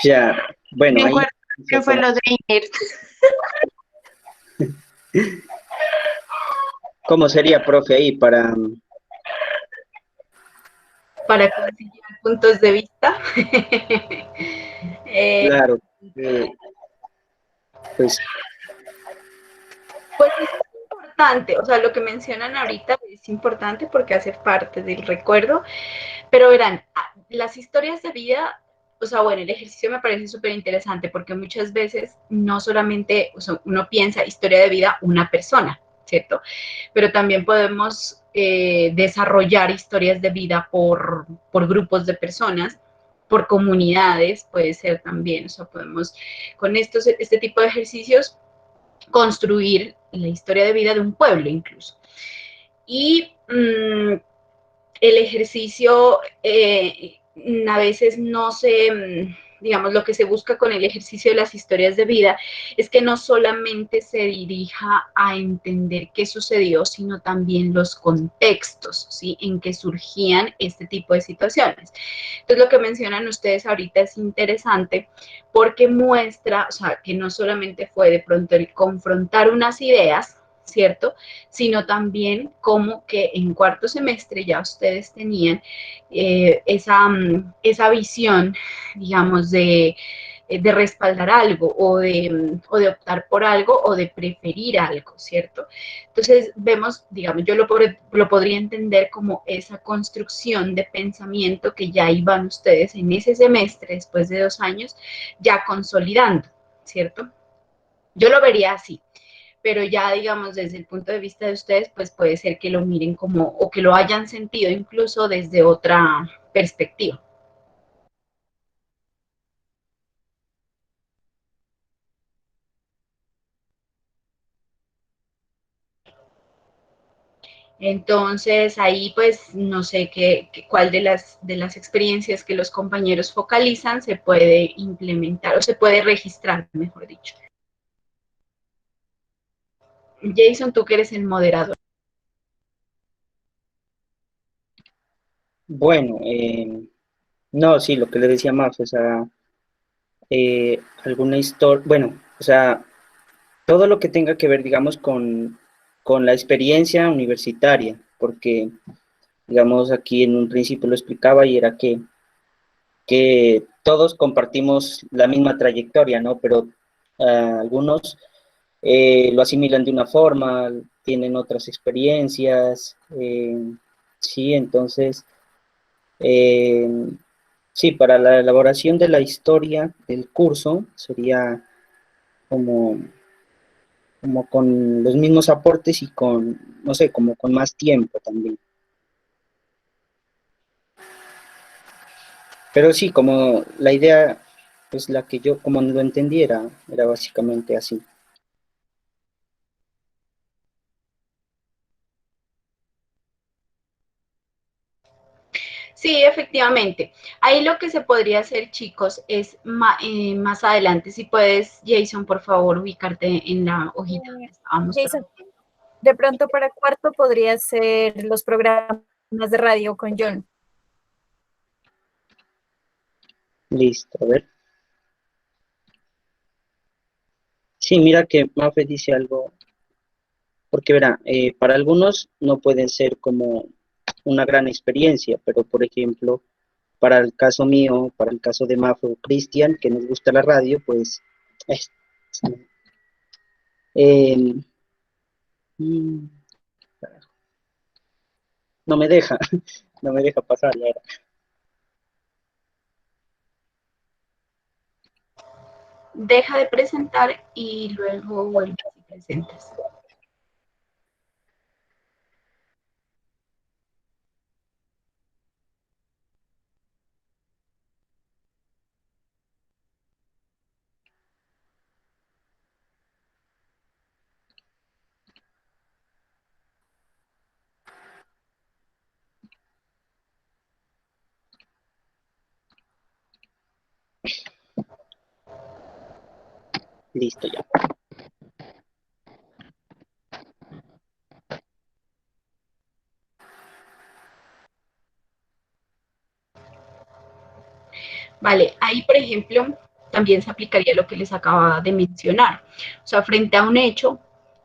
Ya, bueno, Me ahí. acuerdo que fue lo de INER. ¿Cómo sería, profe, ahí para conciliar puntos de vista? claro, pues Pues es importante, o sea, lo que mencionan ahorita es importante porque hace parte del recuerdo, pero verán, las historias de vida, o sea, bueno, el ejercicio me parece súper interesante porque muchas veces no solamente, o sea, uno piensa historia de vida una persona, ¿cierto? Pero también podemos desarrollar historias de vida por grupos de personas, por comunidades, puede ser también, o sea, podemos con este tipo de ejercicios construir la historia de vida de un pueblo incluso. Y el ejercicio a veces no se, digamos, lo que se busca con el ejercicio de las historias de vida es que no solamente se dirija a entender qué sucedió, sino también los contextos, ¿sí? En que surgían este tipo de situaciones. Entonces, lo que mencionan ustedes ahorita es interesante porque muestra, o sea, que no solamente fue de pronto el confrontar unas ideas, ¿cierto? Sino también como que en cuarto semestre ya ustedes tenían esa visión, digamos, de respaldar algo o de optar por algo o de preferir algo, ¿cierto? Entonces vemos, digamos, yo lo podría entender como esa construcción de pensamiento que ya iban ustedes en ese semestre, después de 2 años, ya consolidando, ¿cierto? Yo lo vería así, pero ya digamos desde el punto de vista de ustedes, pues puede ser que lo miren como, o que lo hayan sentido incluso desde otra perspectiva. Entonces, ahí pues no sé cuál de las experiencias que los compañeros focalizan se puede implementar o se puede registrar, mejor dicho. Jason, tú que eres el moderador. Bueno, no, sí, lo que le decía más, o sea, alguna historia, bueno, o sea, todo lo que tenga que ver, digamos, con la experiencia universitaria, porque, digamos, aquí en un principio lo explicaba y era que todos compartimos la misma trayectoria, ¿no? Pero algunos lo asimilan de una forma, tienen otras experiencias, sí, entonces, eh, sí, para la elaboración de la historia del curso sería como, como con los mismos aportes y con, no sé, como con más tiempo también. Pero sí, como la idea, pues la que yo, como lo entendiera, era básicamente así. Sí, efectivamente. Ahí lo que se podría hacer, chicos, es más adelante, si puedes, Jason, por favor, ubicarte en la hojita donde estábamos. Jason, de pronto para cuarto podría ser los programas de radio con John. Listo, a ver. Sí, mira que Mafe dice algo, porque verá, para algunos no pueden ser como una gran experiencia, pero por ejemplo, para el caso mío, para el caso de Mafe o Cristian, que nos gusta la radio, pues es- eh, mm, no me deja, no me deja pasar, la verdad. Deja de presentar y luego vuelves y presentas. Listo ya. Vale, ahí, por ejemplo, también se aplicaría lo que les acaba de mencionar. O sea, frente a un hecho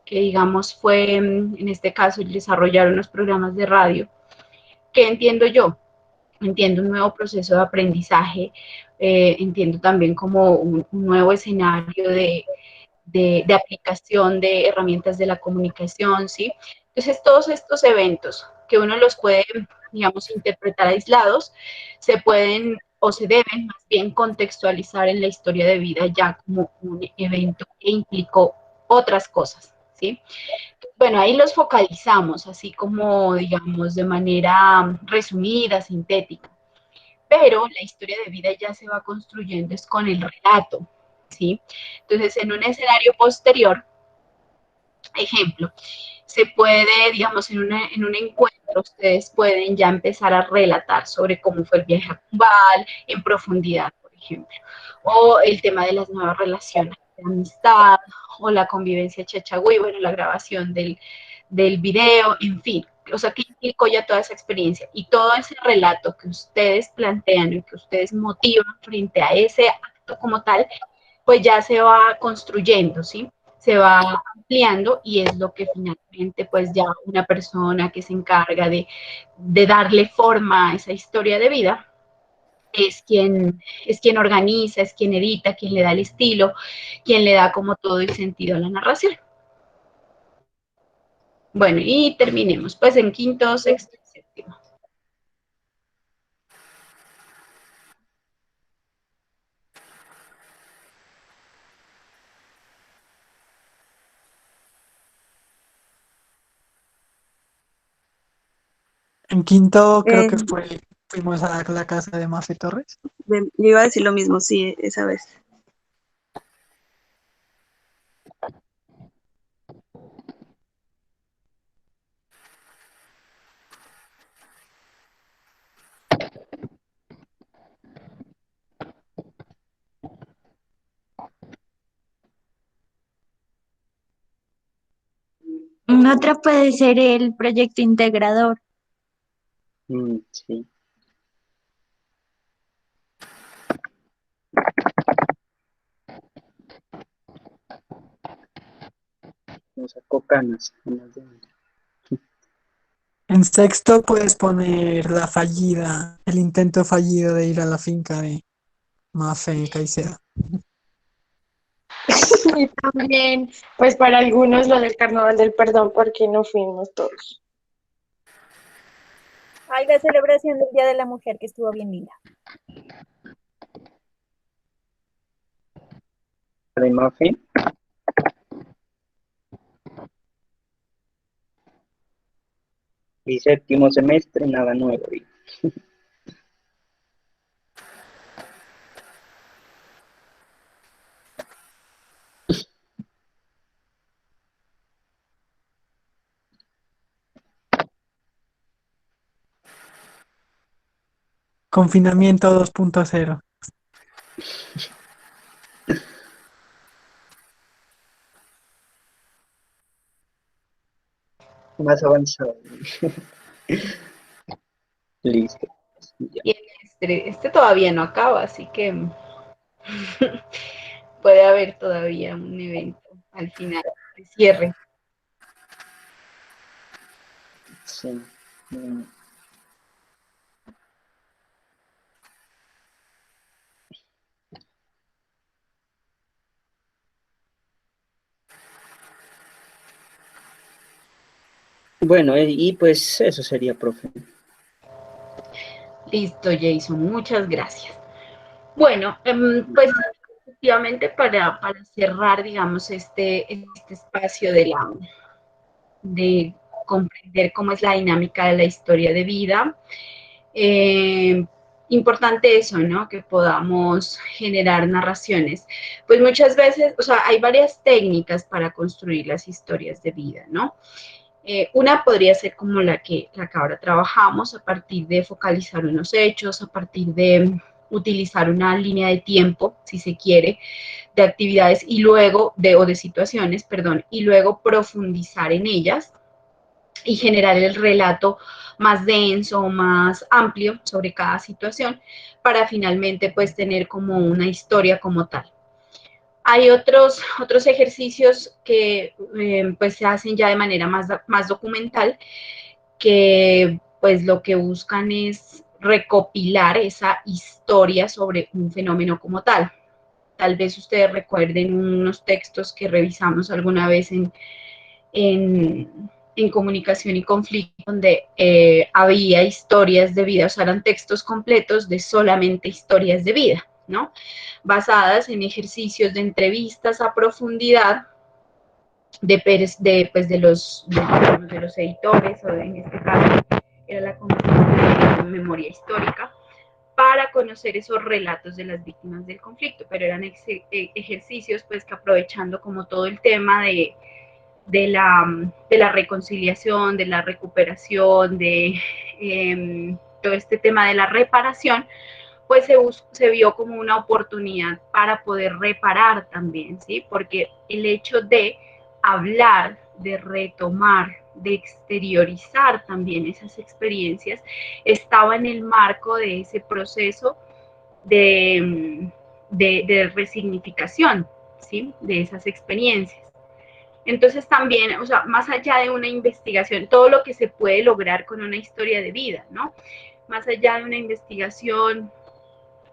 que, digamos, fue, en este caso, el desarrollar unos programas de radio, ¿qué entiendo yo? Entiendo un nuevo proceso de aprendizaje, entiendo también como un nuevo escenario de aplicación de herramientas de la comunicación, ¿sí? Entonces, todos estos eventos que uno los puede, digamos, interpretar aislados, se pueden o se deben más bien contextualizar en la historia de vida ya como un evento que implicó otras cosas, ¿sí? Bueno, ahí los focalizamos, así como, digamos, de manera resumida, sintética, pero la historia de vida ya se va construyendo es con el relato, ¿sí? Entonces, en un escenario posterior, ejemplo, se puede, digamos, en un encuentro, ustedes pueden ya empezar a relatar sobre cómo fue el viaje a Cumbal en profundidad, por ejemplo, o el tema de las nuevas relaciones de amistad, o la convivencia chachagüí, bueno, la grabación del video, en fin, o sea, que implicó ya toda esa experiencia y todo ese relato que ustedes plantean y que ustedes motivan frente a ese acto como tal, pues ya se va construyendo, ¿sí? Se va ampliando y es lo que finalmente pues ya una persona que se encarga de darle forma a esa historia de vida es quien organiza, es quien edita, quien le da el estilo, quien le da como todo el sentido a la narración. Bueno, y terminemos pues en quinto, sexto y séptimo. En quinto creo que fuimos a la casa de Mafe Torres. Yo iba a decir lo mismo, sí, esa vez. Otra puede ser el proyecto integrador. Sí. Me sacó canas. En sexto puedes poner el intento fallido de ir a la finca de Mafe Caicedo. Y también, pues para algunos lo del Carnaval del Perdón, porque no fuimos todos. Ay, la celebración del Día de la Mujer, que estuvo bien linda. ¿De Mafe? Y séptimo semestre, nada nuevo. Confinamiento 2.0. Más avanzado. Listo. Y este todavía no acaba, así que puede haber todavía un evento al final de cierre. Sí. Bueno, y pues eso sería, profe. Listo, Jason, muchas gracias. Bueno, pues efectivamente para cerrar, digamos, este espacio de comprender cómo es la dinámica de la historia de vida, importante eso, ¿no? Que podamos generar narraciones. Pues muchas veces, o sea, hay varias técnicas para construir las historias de vida, ¿no? Una podría ser como la que ahora trabajamos, a partir de focalizar unos hechos, a partir de utilizar una línea de tiempo, si se quiere, de actividades y luego, o de situaciones, perdón, y luego profundizar en ellas y generar el relato más denso, más amplio sobre cada situación, para finalmente pues tener como una historia como tal. Hay otros ejercicios que pues se hacen ya de manera más documental, que pues lo que buscan es recopilar esa historia sobre un fenómeno como tal. Tal vez ustedes recuerden unos textos que revisamos alguna vez en comunicación y conflicto, donde había historias de vida, o sea, eran textos completos de solamente historias de vida, ¿no? Basadas en ejercicios de entrevistas a profundidad de los editores, o en este caso era la Comisión de Memoria Histórica, para conocer esos relatos de las víctimas del conflicto, pero eran ejercicios pues que, aprovechando como todo el tema de la reconciliación, de la recuperación, de todo este tema de la reparación, pues se vio como una oportunidad para poder reparar también, ¿sí? Porque el hecho de hablar, de retomar, de exteriorizar también esas experiencias, estaba en el marco de ese proceso de resignificación, ¿sí? De esas experiencias. Entonces también, o sea, más allá de una investigación, todo lo que se puede lograr con una historia de vida, ¿no? Más allá de una investigación,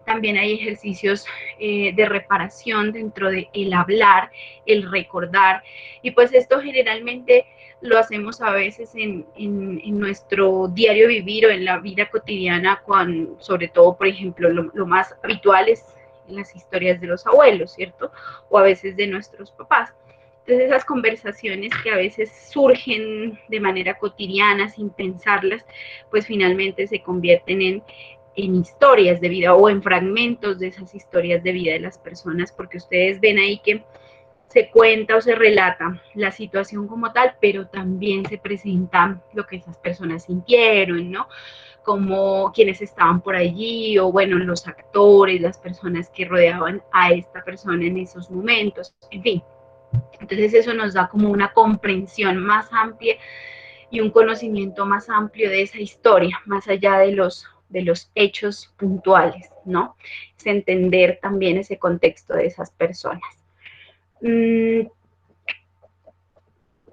también hay ejercicios de reparación dentro de el hablar, el recordar, y pues esto generalmente lo hacemos a veces en nuestro diario vivir o en la vida cotidiana, sobre todo, por ejemplo, lo más habitual es en las historias de los abuelos, ¿cierto? O a veces de nuestros papás. Entonces esas conversaciones que a veces surgen de manera cotidiana sin pensarlas, pues finalmente se convierten en historias de vida o en fragmentos de esas historias de vida de las personas, porque ustedes ven ahí que se cuenta o se relata la situación como tal, pero también se presenta lo que esas personas sintieron, ¿no? Como quienes estaban por allí, o bueno, los actores, las personas que rodeaban a esta persona en esos momentos, en fin. Entonces eso nos da como una comprensión más amplia y un conocimiento más amplio de esa historia, más allá de los hechos puntuales, ¿no? Es entender también ese contexto de esas personas.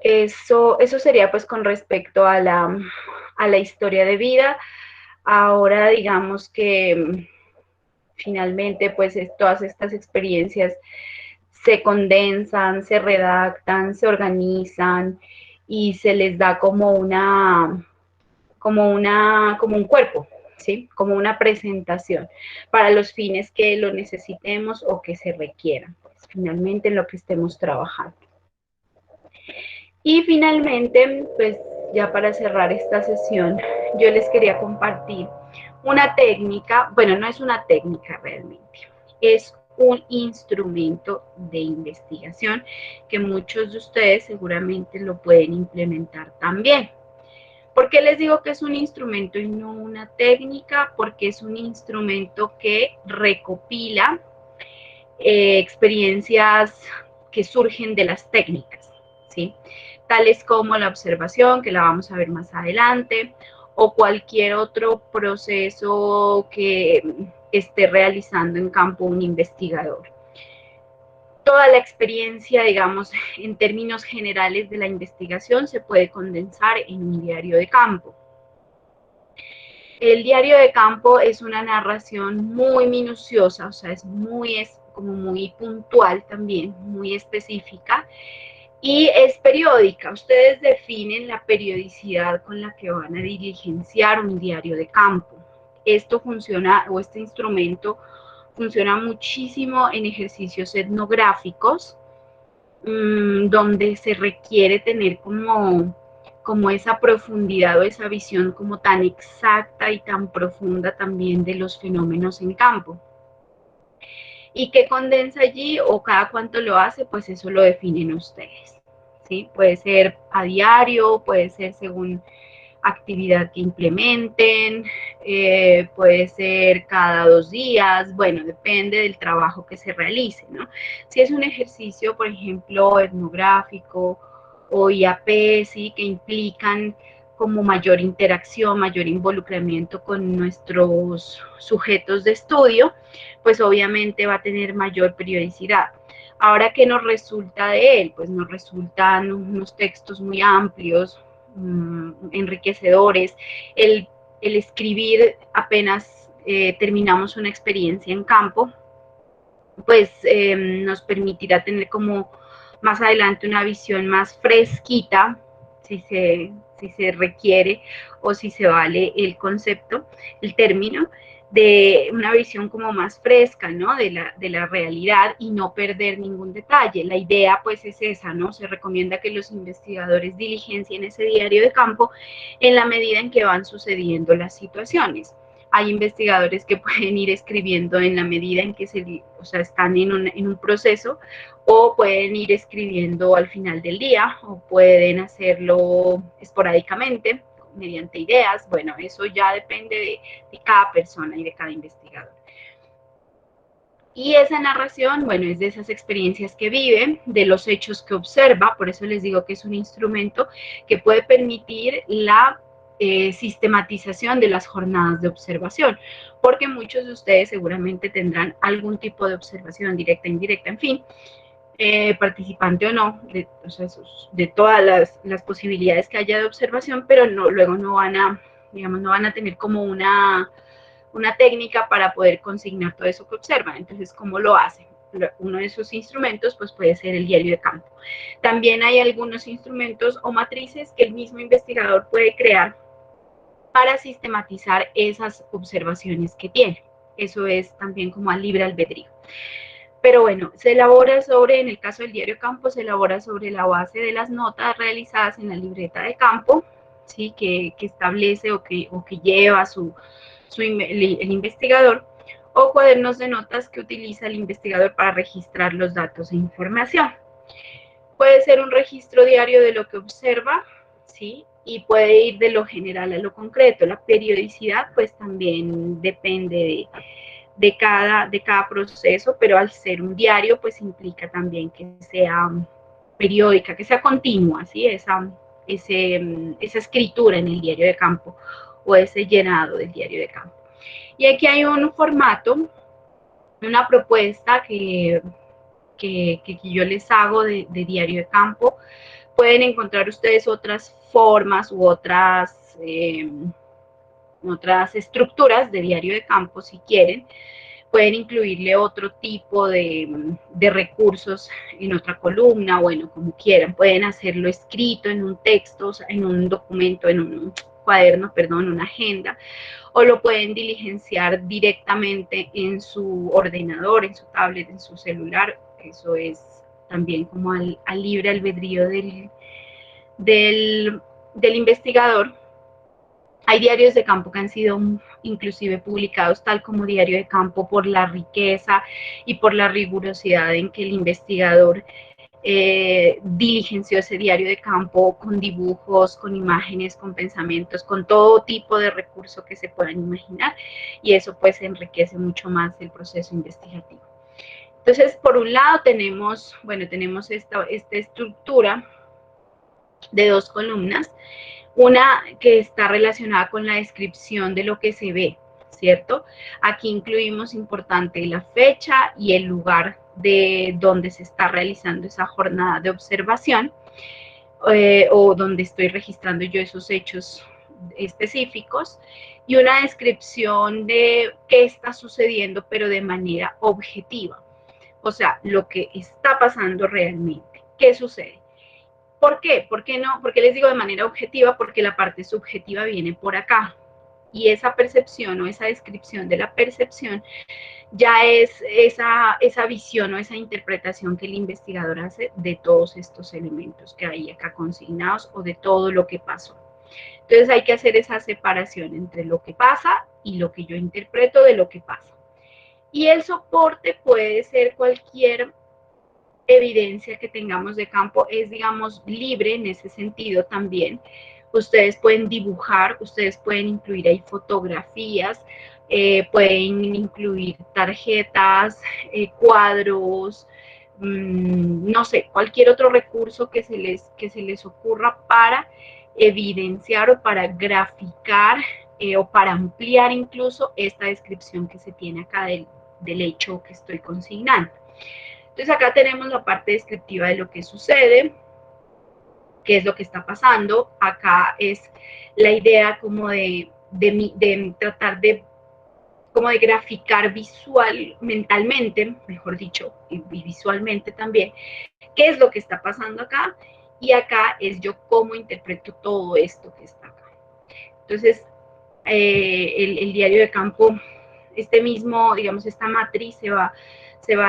Eso sería pues con respecto a la historia de vida. Ahora digamos que finalmente pues todas estas experiencias se condensan, se redactan, se organizan y se les da como un cuerpo, ¿sí? Como una presentación para los fines que lo necesitemos o que se requieran, pues, finalmente en lo que estemos trabajando. Y finalmente, pues ya para cerrar esta sesión, yo les quería compartir una técnica, bueno, no es una técnica realmente, es un instrumento de investigación que muchos de ustedes seguramente lo pueden implementar también. ¿Por qué les digo que es un instrumento y no una técnica? Porque es un instrumento que recopila experiencias que surgen de las técnicas, ¿sí? Tales como la observación, que la vamos a ver más adelante, o cualquier otro proceso que esté realizando en campo un investigador. Toda la experiencia, digamos, en términos generales de la investigación se puede condensar en un diario de campo. El diario de campo es una narración muy minuciosa, o sea, es como muy puntual también, muy específica, y es periódica. Ustedes definen la periodicidad con la que van a diligenciar un diario de campo. Esto funciona, o este instrumento funciona muchísimo en ejercicios etnográficos, donde se requiere tener como esa profundidad o esa visión como tan exacta y tan profunda también de los fenómenos en campo. ¿Y qué condensa allí o cada cuánto lo hace? Pues eso lo definen ustedes, ¿sí? Puede ser a diario, puede ser según actividad que implementen, puede ser cada 2 días, bueno, depende del trabajo que se realice, ¿no? Si es un ejercicio, por ejemplo, etnográfico o IAP, ¿sí? Que implican como mayor interacción, mayor involucramiento con nuestros sujetos de estudio, pues obviamente va a tener mayor periodicidad. Ahora, ¿qué nos resulta de él? Pues nos resultan unos textos muy amplios, enriquecedores, el escribir apenas terminamos una experiencia en campo, pues nos permitirá tener como más adelante una visión más fresquita, si se requiere o si se vale el concepto, el término, de una visión como más fresca, ¿no? De la realidad y no perder ningún detalle. La idea, pues, es esa, ¿no? Se recomienda que los investigadores diligencien ese diario de campo en la medida en que van sucediendo las situaciones. Hay investigadores que pueden ir escribiendo en la medida en que están en un proceso, o pueden ir escribiendo al final del día, o pueden hacerlo esporádicamente, mediante ideas. Bueno, eso ya depende de cada persona y de cada investigador. Y esa narración, bueno, es de esas experiencias que vive, de los hechos que observa, por eso les digo que es un instrumento que puede permitir la sistematización de las jornadas de observación, porque muchos de ustedes seguramente tendrán algún tipo de observación directa, indirecta, en fin, participante o no, de todas las posibilidades que haya de observación, pero luego no van a tener como una técnica para poder consignar todo eso que observan. Entonces, ¿cómo lo hacen? Uno de esos instrumentos pues puede ser el diario de campo. También hay algunos instrumentos o matrices que el mismo investigador puede crear para sistematizar esas observaciones que tiene. Eso es también como a libre albedrío. Pero bueno, se elabora en el caso del diario de campo, se elabora sobre la base de las notas realizadas en la libreta de campo, ¿sí? que establece o que lleva el investigador, o cuadernos de notas que utiliza el investigador para registrar los datos e información. Puede ser un registro diario de lo que observa, ¿sí? Y puede ir de lo general a lo concreto. La periodicidad, pues también depende de cada proceso, pero al ser un diario, pues implica también que sea periódica, que sea continua, ¿sí? Esa escritura en el diario de campo o ese llenado del diario de campo. Y aquí hay un formato, una propuesta que yo les hago de diario de campo. Pueden encontrar ustedes otras formas u otras estructuras de diario de campo si quieren. Pueden incluirle otro tipo de recursos en otra columna, bueno, como quieran. Pueden hacerlo escrito en un texto, en un documento, en un cuaderno, perdón, una agenda, o lo pueden diligenciar directamente en su ordenador, en su tablet, en su celular. Eso es también como al libre albedrío del investigador. Hay diarios de campo que han sido inclusive publicados tal como diario de campo por la riqueza y por la rigurosidad en que el investigador diligenció ese diario de campo con dibujos, con imágenes, con pensamientos, con todo tipo de recurso que se puedan imaginar, y eso pues enriquece mucho más el proceso investigativo. Entonces, por un lado tenemos esta estructura de dos columnas. Una que está relacionada con la descripción de lo que se ve, ¿cierto? Aquí incluimos, importante, la fecha y el lugar de donde se está realizando esa jornada de observación, o donde estoy registrando yo esos hechos específicos, y una descripción de qué está sucediendo, pero de manera objetiva. O sea, lo que está pasando realmente. ¿Qué sucede? ¿Por qué? ¿Por qué no? ¿Por qué les digo de manera objetiva? Porque la parte subjetiva viene por acá. Y esa percepción o esa descripción de la percepción ya es esa visión o esa interpretación que el investigador hace de todos estos elementos que hay acá consignados o de todo lo que pasó. Entonces hay que hacer esa separación entre lo que pasa y lo que yo interpreto de lo que pasa. Y el soporte puede ser cualquier evidencia que tengamos de campo, es, digamos, libre en ese sentido también. Ustedes pueden dibujar, ustedes pueden incluir ahí fotografías, pueden incluir tarjetas, cuadros, no sé, cualquier otro recurso que se les ocurra para evidenciar o para graficar o para ampliar incluso esta descripción que se tiene acá del hecho que estoy consignando. Entonces acá tenemos la parte descriptiva de lo que sucede, qué es lo que está pasando. Acá es la idea como de tratar de graficar mentalmente, mejor dicho, y visualmente también, qué es lo que está pasando acá, y acá es yo cómo interpreto todo esto que está acá. Entonces, el diario de campo, digamos, esta matriz se va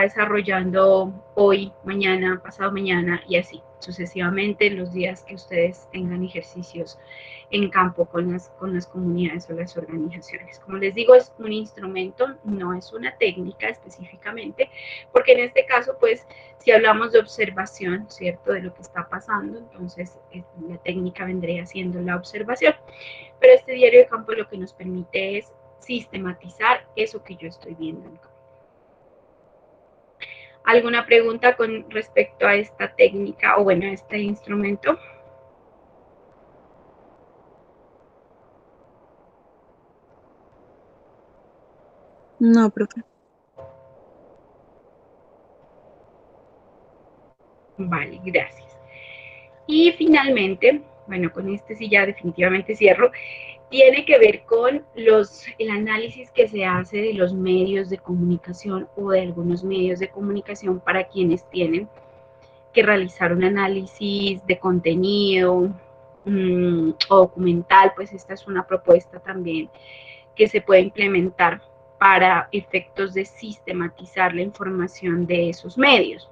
desarrollando hoy, mañana, pasado mañana y así sucesivamente en los días que ustedes tengan ejercicios en campo con las comunidades o las organizaciones. Como les digo, es un instrumento, no es una técnica específicamente, porque en este caso, pues, si hablamos de observación, ¿cierto?, de lo que está pasando, entonces la técnica vendría siendo la observación. Pero este diario de campo lo que nos permite es sistematizar eso que yo estoy viendo en campo. ¿Alguna pregunta con respecto a esta técnica o, bueno, a este instrumento? No, profe. Vale, gracias. Y finalmente, bueno, con este sí ya definitivamente cierro, tiene que ver con el análisis que se hace de los medios de comunicación o de algunos medios de comunicación para quienes tienen que realizar un análisis de contenido o documental. Pues esta es una propuesta también que se puede implementar para efectos de sistematizar la información de esos medios.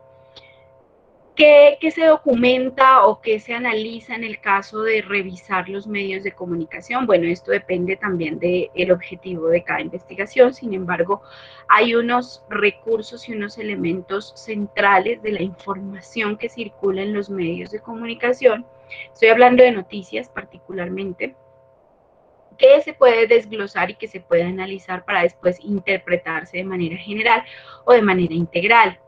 ¿Qué se documenta o qué se analiza en el caso de revisar los medios de comunicación? Bueno, esto depende también del objetivo de cada investigación. Sin embargo, hay unos recursos y unos elementos centrales de la información que circula en los medios de comunicación. Estoy hablando de noticias particularmente, que se puede desglosar y que se puede analizar para después interpretarse de manera general o de manera integral.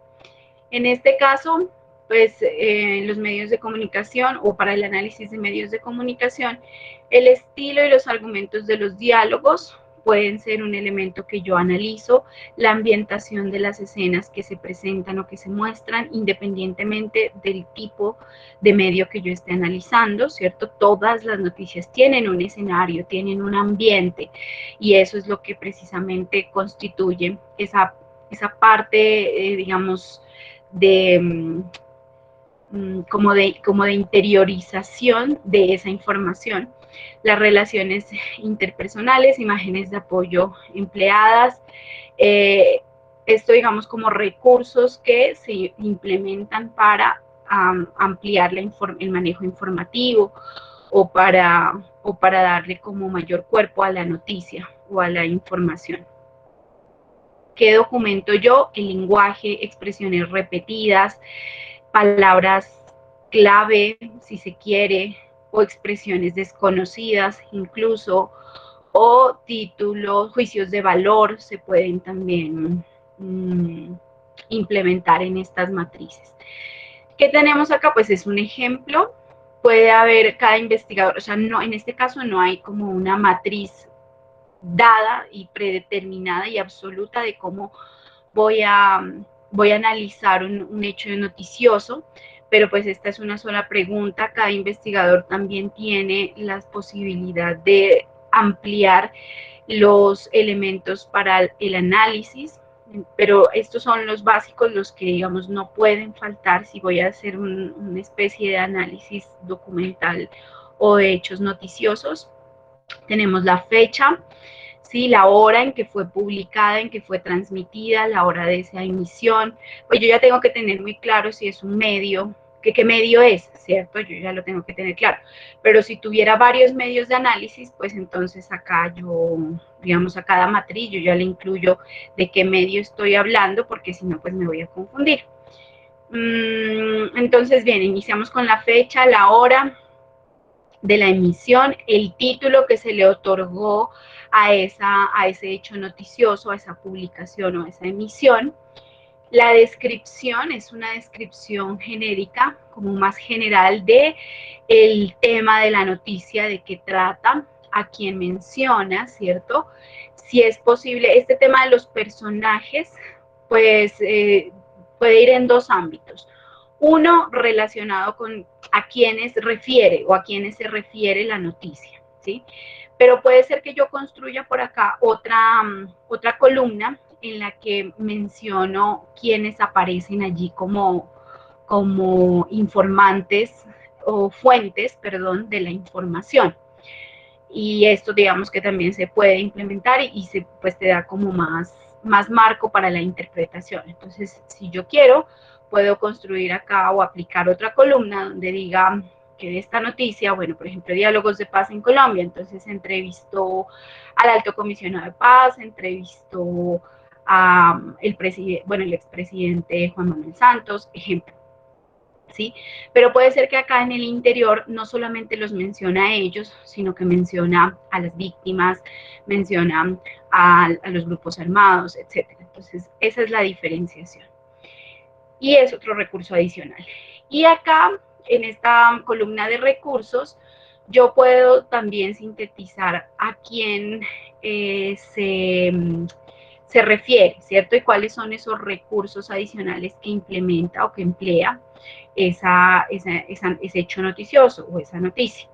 En este caso, pues los medios de comunicación o para el análisis de medios de comunicación, el estilo y los argumentos de los diálogos pueden ser un elemento que yo analizo, la ambientación de las escenas que se presentan o que se muestran, independientemente del tipo de medio que yo esté analizando, ¿cierto? Todas las noticias tienen un escenario, tienen un ambiente, y eso es lo que precisamente constituye esa parte, digamos, como de interiorización de esa información. Las relaciones interpersonales, imágenes de apoyo empleadas, esto digamos como recursos que se implementan para ampliar el manejo informativo o para darle como mayor cuerpo a la noticia o a la información. ¿Qué documento yo? El lenguaje, expresiones repetidas, palabras clave, si se quiere, o expresiones desconocidas incluso, o títulos, juicios de valor se pueden también implementar en estas matrices. ¿Qué tenemos acá? Pues es un ejemplo. Puede haber cada investigador, o sea, no, en este caso no hay como una matriz dada y predeterminada y absoluta de cómo voy a analizar un hecho noticioso, pero pues esta es una sola pregunta. Cada investigador también tiene la posibilidad de ampliar los elementos para el análisis, pero estos son los básicos, los que digamos no pueden faltar si voy a hacer una especie de análisis documental o de hechos noticiosos. Tenemos la fecha, ¿sí? La hora en que fue publicada, en que fue transmitida, la hora de esa emisión. Pues yo ya tengo que tener muy claro si es un medio, qué medio es, ¿cierto? Yo ya lo tengo que tener claro. Pero si tuviera varios medios de análisis, pues entonces acá yo, digamos, a cada matriz yo ya le incluyo de qué medio estoy hablando, porque si no, pues me voy a confundir. Entonces, bien, iniciamos con la fecha, la hora de la emisión, el título que se le otorgó a ese hecho noticioso, a esa publicación o a esa emisión. La descripción es una descripción genérica, como más general de el tema de la noticia, de qué trata, a quién menciona, ¿cierto? Si es posible, este tema de los personajes, pues puede ir en dos ámbitos. Uno, relacionado con a quiénes refiere o a quiénes se refiere la noticia, ¿sí? Pero puede ser que yo construya por acá otra columna en la que menciono quiénes aparecen allí como informantes o fuentes, perdón, de la información. Y esto digamos que también se puede implementar y pues te da como más marco para la interpretación. Entonces, si yo quiero, puedo construir acá o aplicar otra columna donde diga que de esta noticia, bueno, por ejemplo, diálogos de paz en Colombia, entonces entrevistó al alto comisionado de paz, entrevistó a el expresidente Juan Manuel Santos, ejemplo, ¿sí? Pero puede ser que acá en el interior no solamente los menciona a ellos, sino que menciona a las víctimas, menciona a los grupos armados, etc. Entonces, esa es la diferenciación. Y es otro recurso adicional. Y acá, en esta columna de recursos, yo puedo también sintetizar a quién se refiere, ¿cierto? Y cuáles son esos recursos adicionales que implementa o que emplea ese hecho noticioso o esa noticia.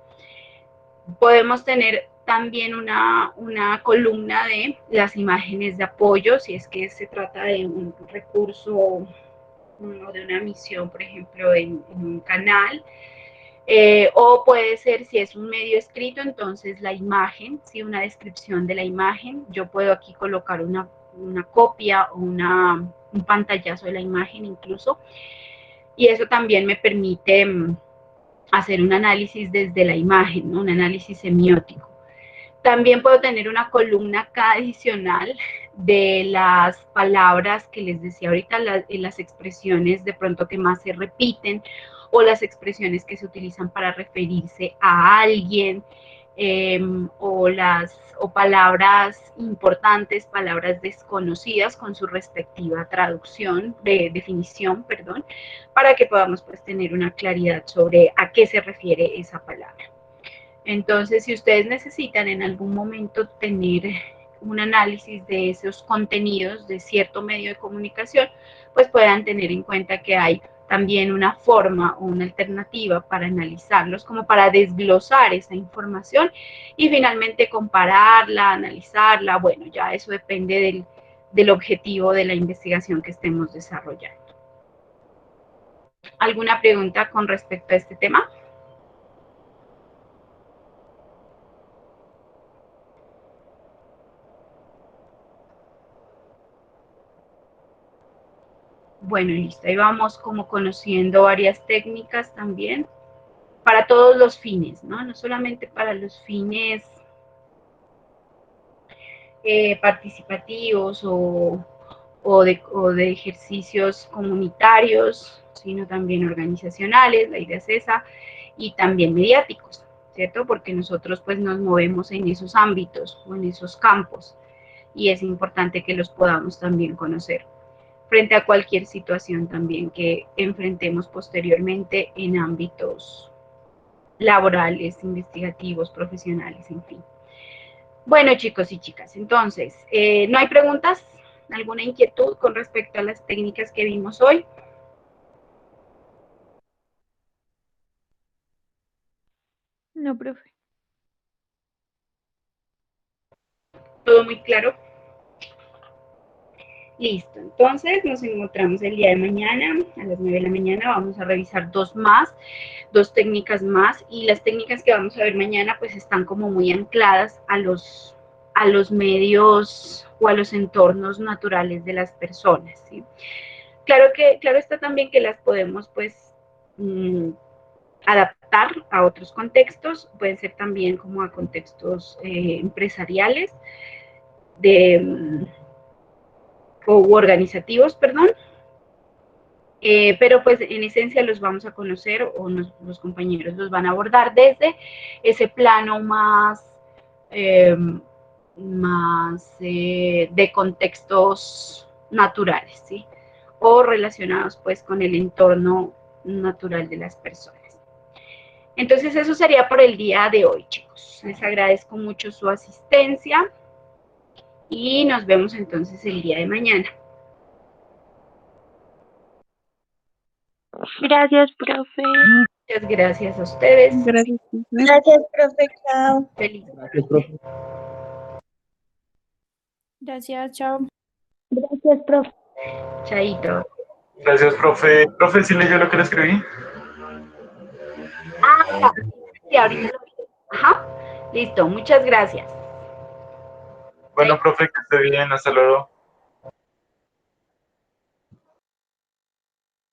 Podemos tener también una columna de las imágenes de apoyo, si es que se trata de un recurso o de una misión, por ejemplo, en un canal, o puede ser, si es un medio escrito, entonces la imagen, ¿sí? Una descripción de la imagen. Yo puedo aquí colocar una copia o un pantallazo de la imagen incluso, y eso también me permite hacer un análisis desde la imagen, ¿no? Un análisis semiótico. También puedo tener una columna acá adicional de las palabras que les decía ahorita, las expresiones de pronto que más se repiten, o las expresiones que se utilizan para referirse a alguien, o palabras importantes, palabras desconocidas con su respectiva traducción, definición, perdón, para que podamos pues tener una claridad sobre a qué se refiere esa palabra. Entonces, si ustedes necesitan en algún momento tener un análisis de esos contenidos de cierto medio de comunicación, pues puedan tener en cuenta que hay también una forma o una alternativa para analizarlos, como para desglosar esa información y finalmente compararla, analizarla. Bueno, ya eso depende del objetivo de la investigación que estemos desarrollando. ¿Alguna pregunta con respecto a este tema? Bueno, listo, ahí vamos como conociendo varias técnicas también para todos los fines, ¿no? No solamente para los fines participativos o de ejercicios comunitarios, sino también organizacionales, la idea es esa, y también mediáticos, ¿cierto? Porque nosotros pues nos movemos en esos ámbitos o en esos campos y es importante que los podamos también conocer frente a cualquier situación también que enfrentemos posteriormente en ámbitos laborales, investigativos, profesionales, en fin. Bueno, chicos y chicas, entonces, ¿no hay preguntas? ¿Alguna inquietud con respecto a las técnicas que vimos hoy? No, profe. ¿Todo muy claro? Listo, entonces nos encontramos el día de mañana, a las 9 de la mañana, vamos a revisar dos técnicas más, y las técnicas que vamos a ver mañana pues están como muy ancladas a los medios o a los entornos naturales de las personas, ¿sí? Claro está también que las podemos pues adaptar a otros contextos, pueden ser también como a contextos empresariales, o organizativos, perdón, pero pues en esencia los vamos a conocer o los compañeros los van a abordar desde ese plano más de contextos naturales, ¿sí? O relacionados pues con el entorno natural de las personas. Entonces eso sería por el día de hoy, chicos. Les agradezco mucho su asistencia y nos vemos entonces el día de mañana. Gracias, profe. Muchas gracias a ustedes. Gracias. Gracias, profe. Chao. Feliz. Gracias, profe. Gracias, chao. Gracias, profe. Chaito. Gracias, profe. Profe, ¿sí leyó lo que le escribí? Ah, sí, ahorita lo... Ajá. Listo, muchas gracias. Bueno, profe, que esté bien. Hasta luego.